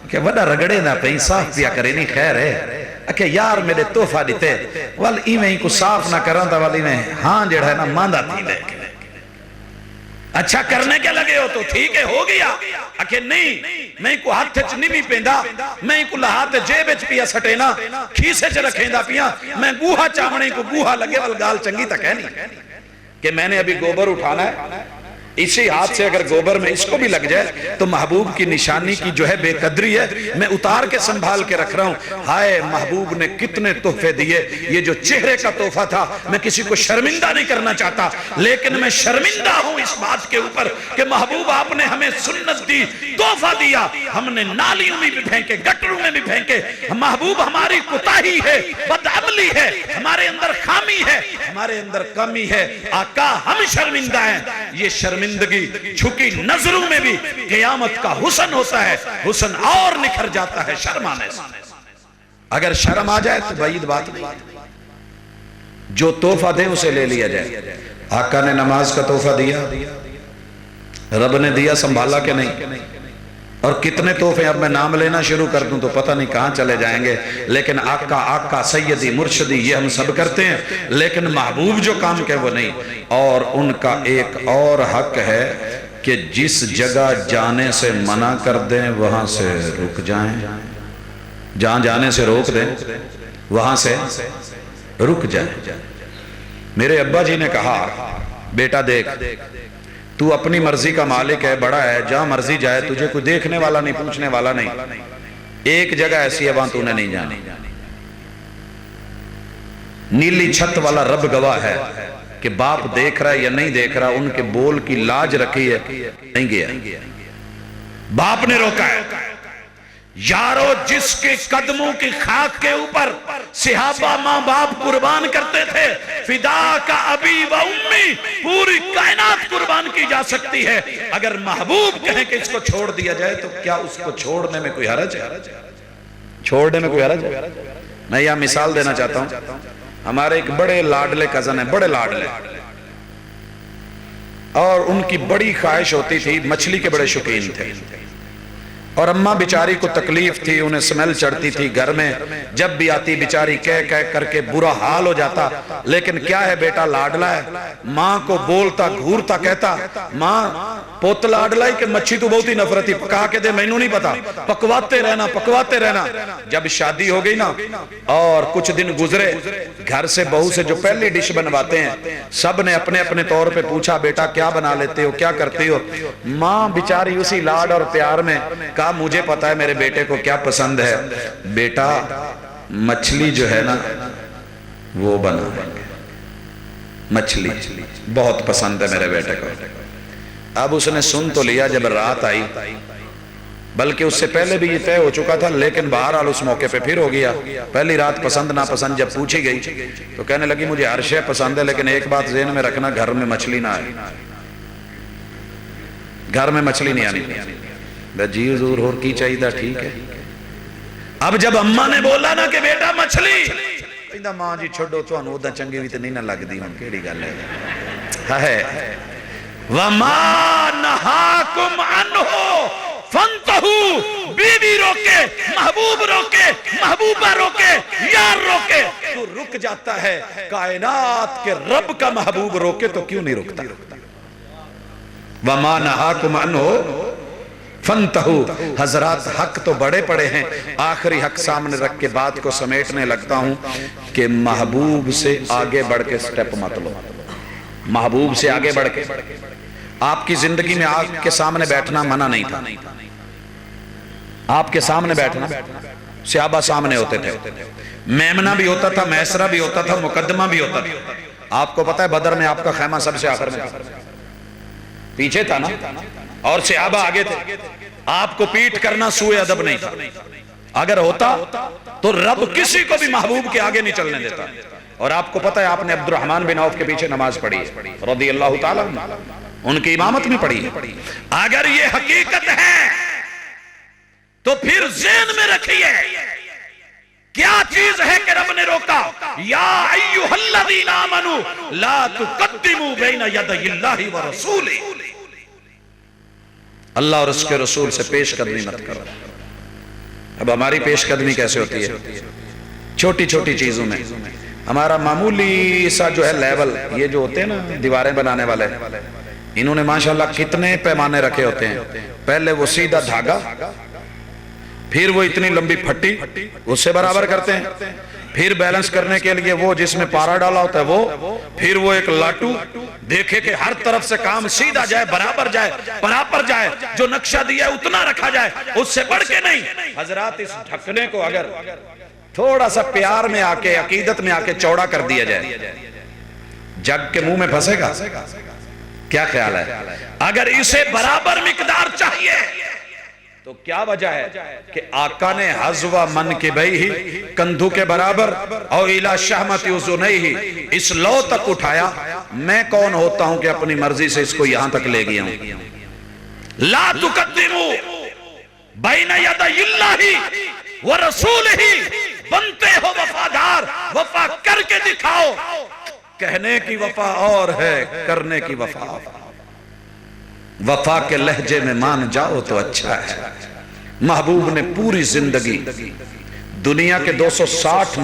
کہ وڈا رگڑے نہ پہی صاف پیا کرے نہیں خیر ہے کہ یار میرے تحفہ دیتے وال ایویں ہی کو صاف نہ کران تا والی میں ہاں جڑا ہے نا ماندہ تھی لے کے اچھا کرنے کے لگے ہو تو ٹھیک ہے ہو گیا کہ نہیں میں کو ہاتھ چ نہیں بھی پیندا میں کو لہات جیب وچ پیا سٹینا کھیسے چ رکھیندا پیا میں گوہا چاونے کو گوہا لگے وال گال چنگی تک ہے نہیں کہ میں نے ابھی گوبر اٹھانا ہے اسی ہاتھ سے اگر گوبر میں اس کو بھی لگ جائے تو محبوب کی نشانی کی جو ہے بے قدری ہے. میں اتار کے سنبھال کے رکھ رہا ہوں. ہائے محبوب نے کتنے تحفے دیے. یہ جو چہرے کا تحفہ تھا میں کسی کو شرمندہ نہیں کرنا چاہتا, لیکن میں شرمندہ ہوں اس بات کے اوپر کہ محبوب آپ نے ہمیں سنت دی, تحفہ دیا, ہم نے نالیوں میں بھی پھینکے, گٹروں میں بھی پھینکے. محبوب ہماری کوتاہی ہے, بدعملی ہے, ہمارے اندر خامی ہے, ہمارے اندر کمی ہے. آقا ہم شرمندہ ہیں. یہ شرمندگی چھکی نظروں میں بھی قیامت کا حسن ہوتا ہے, حسن اور نکھر جاتا ہے شرم آنے سے. اگر شرم آ جائے تو بعید بات نہیں, جو تحفہ دے اسے لے لیا جائے. آقا نے نماز کا تحفہ دیا, رب نے دیا, سنبھالا کہ نہیں؟ اور کتنے تحفے, اب میں نام لینا شروع کر دوں تو پتہ نہیں کہاں چلے جائیں گے. لیکن آقا آقا سیدی مرشدی یہ ہم سب کرتے ہیں, لیکن محبوب جو کام کہ وہ نہیں. اور ان کا ایک اور حق ہے کہ جس جگہ جانے سے منع کر دیں وہاں سے رک جائیں, جہاں جانے سے روک دیں وہاں سے رک جائیں. میرے ابا جی نے کہا بیٹا دیکھ, تو اپنی مرضی کا مالک ہے, بڑا ہے, جہاں مرضی جائے, تجھے کوئی دیکھنے والا نہیں, پوچھنے والا نہیں. ایک جگہ ایسی ہے وہاں تو نے نہیں جانی. نیلی چھت والا رب گواہ ہے کہ باپ دیکھ رہا ہے یا نہیں دیکھ رہا, ان کے بول کی لاج رکھی ہے, نہیں گیا. باپ نے روکا ہے. یارو جس کے قدموں کی خاک کے اوپر صحابہ ماں باپ قربان کرتے تھے, فدا کا ابی و امی, پوری کائنات قربان کی جا سکتی ہے. اگر محبوب کہیں کہ اس کو چھوڑ دیا جائے تو کیا اس کو چھوڑنے میں کوئی حرج ہے؟ چھوڑنے میں کوئی حرج ہے؟ میں یہاں مثال دینا چاہتا ہوں. ہمارے ایک بڑے لاڈلے کزن ہیں, بڑے لاڈلے, اور ان کی بڑی خواہش ہوتی تھی, مچھلی کے بڑے شوقین تھے. اور اماں بیچاری کو تکلیف تھی, انہیں سمیل چڑھتی تھی گھر میں, جب بھی آتی بیچاری کہہ کر کے برا حال ہو جاتا. لیکن کیا ہے, بیٹا لاڈلا ہے, ماں کو بولتا گھورتا کہتا, ماں پوت لاڈلا ہی کہ مچھی تو بہت ہی نفرت ہی, پکا کے دے مینوں نہیں پتا, پکواتے رہنا پکواتے رہنا. جب شادی ہو گئی نا اور کچھ دن گزرے, گھر سے بہو سے جو پہلی ڈش بنواتے ہیں, سب نے اپنے اپنے طور پہ پوچھا بیٹا کیا بنا لیتے ہو, کیا کرتے ہو؟ ماں بیچاری اسی لاڈ اور پیار میں مجھے پتا ہے میرے بیٹے کو کیا پسند ہے, بیٹا مچھلی جو ہے نا وہ بنا, مچھلی بہت پسند ہے میرے بیٹے کو. اب اس نے سن تو لیا, جب رات آئی, بلکہ اس سے پہلے بھی یہ طے ہو چکا تھا, لیکن بہرحال اس موقع پہ پھر ہو گیا. پہلی رات پسند ناپسند جب پوچھی گئی تو کہنے لگی مجھے ہر شے پسند ہے, لیکن ایک بات ذہن میں رکھنا, گھر میں مچھلی نہ آئے, گھر میں مچھلی نہیں آنی. جی حضور اور کی چاہیے تھا, ٹھیک ہے. اب جب اماں نے بولا نا کہ بیٹا مچھلی, کہندا ماں جی چھوڑو, تھانوں اودا چنگی بھی تے نہیں نہ لگدی, ہن کیڑی گل ہے. وما نہاکم عنہ فانتہوا, بیوی روکے, محبوب روکے, محبوبہ روکے, یار روکے تو رک جاتا ہے. کائنات کے رب کا محبوب روکے تو کیوں نہیں رکتا؟ وما نہاکم عنہ فانتہو. حضرات حق تو بڑے پڑے ہیں, آخری حق سامنے رکھ کے بات کو سمیٹنے لگتا ہوں کہ محبوب سے آگے بڑھ کے سٹیپ مت لو. محبوب سے آگے بڑھ کے, آپ کی زندگی میں آگ کے سامنے بیٹھنا منع نہیں تھا, آپ کے سامنے بیٹھنا, صحابہ سامنے ہوتے تھے, میمنہ بھی ہوتا تھا, میسرہ بھی ہوتا تھا, مقدمہ بھی ہوتا تھا. آپ کو پتا ہے بدر میں آپ کا خیمہ سب سے آخر میں پیچھے تھا نا, اور صحابہ آگے تھے. آپ کو پیٹ کرنا سوء ادب نہیں تھا. اگر ہوتا تو رب کسی کو بھی محبوب کے آگے نہیں چلنے دیتا. اور آپ کو پتا ہے آپ نے عبد الرحمن بن عوف کے پیچھے نماز پڑھی ہے رضی اللہ تعالیٰ, ان کی امامت میں پڑھی ہے. اگر یہ حقیقت ہے تو پھر ذہن میں رکھیے کیا چیز ہے کہ رب نے روکا, یا ایھا الذین آمنوا لا تقدموا بین یدی اللہ ورسولہ, اللہ اور اس کے رسول سے پیش قدمی مت کرو. اب ہماری پیش قدمی کیسے ہوتی ہے؟ چھوٹی چھوٹی چیزوں میں. ہمارا معمولی سا جو ہے لیول, یہ جو ہوتے ہیں نا دیواریں بنانے والے, انہوں نے ماشاءاللہ کتنے پیمانے رکھے ہوتے ہیں. پہلے وہ سیدھا دھاگا, پھر وہ اتنی لمبی پھٹی اس سے برابر کرتے ہیں, پھر بیلنس کرنے کے لیے وہ جس میں پارا ڈالا ہوتا ہے وہ، پھر وہ ایک لاٹو، دیکھے کہ ہر طرف سے کام سیدھا جائے، برابر جائے، جو نقشہ دیا ہے اتنا رکھا جائے، اس سے بڑھ کے نہیں۔ حضرات اس ڈھکنے کو اگر تھوڑا سا پیار میں آ کے، عقیدت میں آ کے چوڑا کر دیا جائے، جگ کے منہ میں پھنسے گا؟ کیا خیال ہے؟ اگر اسے برابر مقدار چاہیے تو کیا وجہ ہے کہ آقا نے حذو منکبیہ کندھوں کے برابر او الی شہمت اذنیہ اس لو تک اٹھایا؟ میں کون ہوتا ہوں کہ اپنی مرضی سے اس کو یہاں تک لے گیا ہوں؟ لا تقدموا بین یدی اللہ ورسولہ، بنتے ہو وفادار، وفا کر کے دکھاؤ۔ کہنے کی وفا اور ہے، کرنے کی وفا اور۔ وفا کے لہجے میں مان جاؤ تو اچھا ہے۔ محبوب نے پوری زندگی دنیا کے 260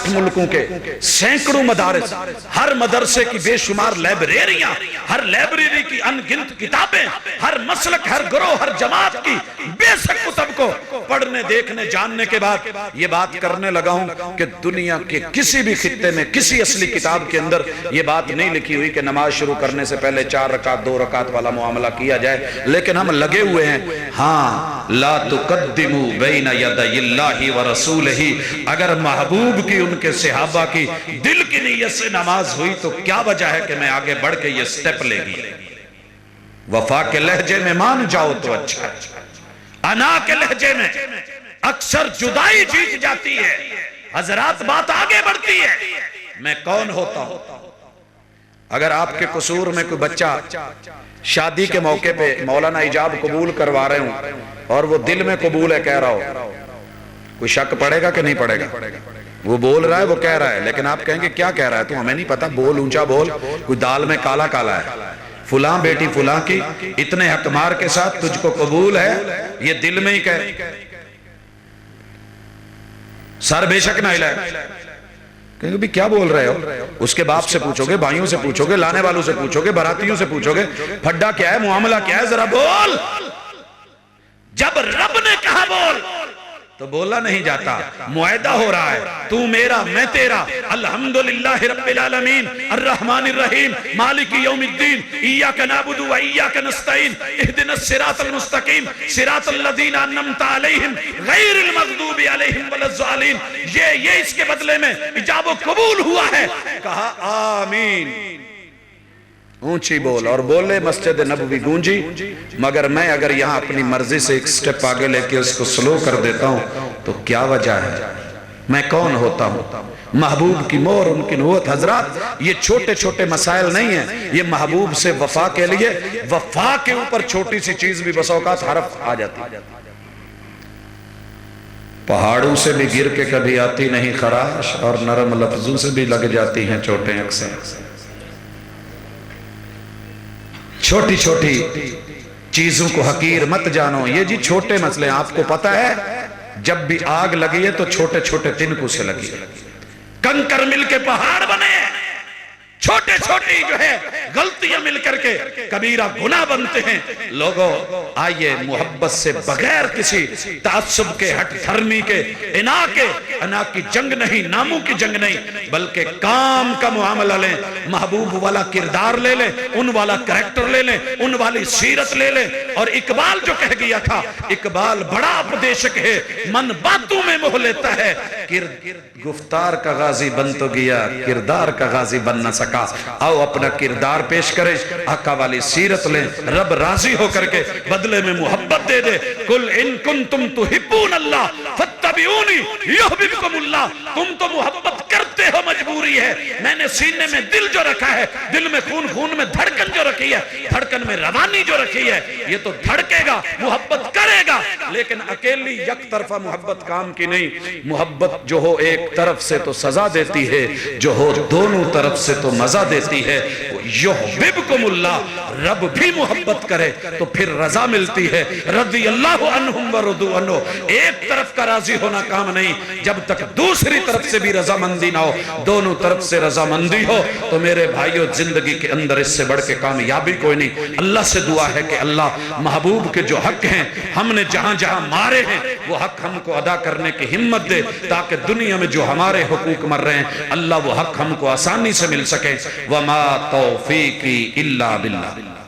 ملکوں کے سینکڑوں مدارس، ہر مدرسے کی بے شمار لائبریریاں، ہر لائبریری کی ان گنت کتابیں، ہر مسلک، ہر گروہ، ہر جماعت کی بے شک کتب کو پڑھنے، دیکھنے، جاننے کے بعد یہ بات کرنے لگا ہوں کہ دنیا کے کسی بھی خطے میں کسی اصلی کتاب کے اندر یہ بات نہیں لکھی ہوئی کہ نماز شروع کرنے سے پہلے 4 رکعت 2 رکعت والا معاملہ کیا جائے، لیکن ہم لگے ہوئے ہیں۔ ہاں، لا تقدموا بین یدی اللہ ورسولہ، اگر محبوب کی، ان کے صحابہ کی دل کی نیت سے نماز ہوئی تو کیا وجہ ہے کہ میں آگے بڑھ کے یہ سٹیپ لے گی؟ وفا کے لہجے میں مان جاؤ تو اچھا ہے۔ انا کے لہجے میں اکثر جدائی جیت جاتی ہے، حضرات بات آگے بڑھتی ہے۔ میں کون ہوتا ہوں؟ اگر آپ کے قصور میں کوئی بچہ شادی کے موقع پہ مولانا ایجاب قبول کروا رہے ہوں اور وہ دل میں قبول ہے کہہ رہا ہو، کوئی شک پڑے گا کہ نہیں پڑے گا؟ وہ بول رہا ہے، وہ کہہ رہا ہے، لیکن آپ کہیں گے کیا کہہ رہا ہے تو ہمیں نہیں پتا، بول اونچا بول، کوئی دال میں کالا کالا ہے، فلاں بیٹی فلاں کی اتنے حق مار کے ساتھ تجھ کو قبول ہے، یہ دل میں ہی کہے، سر بے شک نہ ہلائے۔ کہیں گے بھی کیا بول رہے ہو؟ اس کے باپ سے پوچھو گے، بھائیوں سے پوچھو گے، لانے والوں سے پوچھو گے، براتیوں سے پوچھو گے، پھڈا کیا ہے، معاملہ کیا ہے، ذرا بول۔ جب رب نے کہا بول تو بولا نہیں جاتا، معاہدہ ہو رہا ہے، تو میرا میں تیرا، الحمدللہ رب العالمین الرحمن الرحیم مالک یوم الدین ایاک نعبد و ایاک نستعین اہدنا الصراط المستقیم صراط الذین انعمت علیہم غیر المغضوب علیہم ولا الضالین۔ یہ اس کے بدلے میں اجاب و قبول ہوا ہے۔ کہا آمین، اونچی بول، اور بولے مسجد نبوی گونجی۔ مگر میں اگر یہاں اپنی مرضی سے ایک سٹیپ آگے لے کے اس کو سلو کر دیتا ہوں تو کیا وجہ ہے؟ میں کون ہوتا ہوں؟ محبوب کی مور، ان کی نبوت۔ حضرات یہ چھوٹے چھوٹے مسائل نہیں ہیں، یہ محبوب سے وفا کے لیے، وفا کے اوپر چھوٹی سی چیز بھی بس اوقات حرف آ جاتی ہے۔ پہاڑوں سے بھی گر کے کبھی آتی نہیں خراش، اور نرم لفظوں سے بھی لگ جاتی ہیں چوٹیں اکثر۔ چھوٹی چھوٹی چیزوں کو حقیر مت جانو، یہ جی چھوٹے مسئلے، آپ کو پتا ہے جب بھی آگ لگی ہے تو چھوٹے چھوٹے تنکوں سے لگی ہے، کنکر مل کے پہاڑ بنے، چھوٹے چھوٹی جو ہے غلطیاں مل کر کے کبیرہ گناہ بنتے ہیں۔ لوگوں آئیے محبت سے بغیر کسی تعصب کے، ہٹ دھرمی کے، انا کی جنگ نہیں، ناموں کی جنگ نہیں، بلکہ کام کا معاملہ لیں، محبوب والا کردار لے لیں، ان والا کریکٹر لے لیں، ان والی سیرت لے لیں۔ اور اقبال جو کہہ گیا تھا، اقبال بڑا اپدیشک ہے، من باتوں میں موہ لیتا ہے، گفتار کا غازی بن تو گیا، کردار کا غازی بن نہ سکا۔ آؤ اپنا کردار پیش کریں، آقا والی سیرت لیں، رب راضی ہو کر کے بدلے میں محبت دے دے۔ قل ان کنتم تحبون اللہ فاتبعونی یحببکم اللہ۔ تم تو محبت کرتے ہو، مجبوری ہے، میں نے سینے میں دل جو رکھا ہے، دل میں خون میں دھڑکن جو رکھی ہے، دھڑکن میں روانی جو رکھی ہے، یہ تو دھڑکے گا، محبت کرے گا، لیکن اکیلی یک طرفہ محبت کام کی نہیں۔ محبت جو ہو ایک طرف سے تو سزا دیتی ہے، جو ہو دونوں طرف سے تو مزہ دیتی ہے۔ یحببکم اللہ، رب بھی محبت کرے تو پھر رضا ملتی ہے۔ رضی اللہ عنہم ورضوا عنہ، ایک طرف کا راضی ہونا کام نہیں، جب تک دوسری طرف سے بھی رضا مندی نہ ہو دونوں طرف سے رضامندی ہو تو میرے بھائیو زندگی کے اندر اس سے بڑھ کے کامیابی کوئی نہیں۔ اللہ سے دعا ہے کہ اللہ محبوب کے جو حق ہیں ہم نے جہاں جہاں مارے ہیں وہ حق ہم کو ادا کرنے کی ہمت دے، تاکہ دنیا میں جو ہمارے حقوق مر رہے ہیں اللہ وہ حق ہم کو آسانی سے مل سکے۔ وما توفیقی الا باللہ۔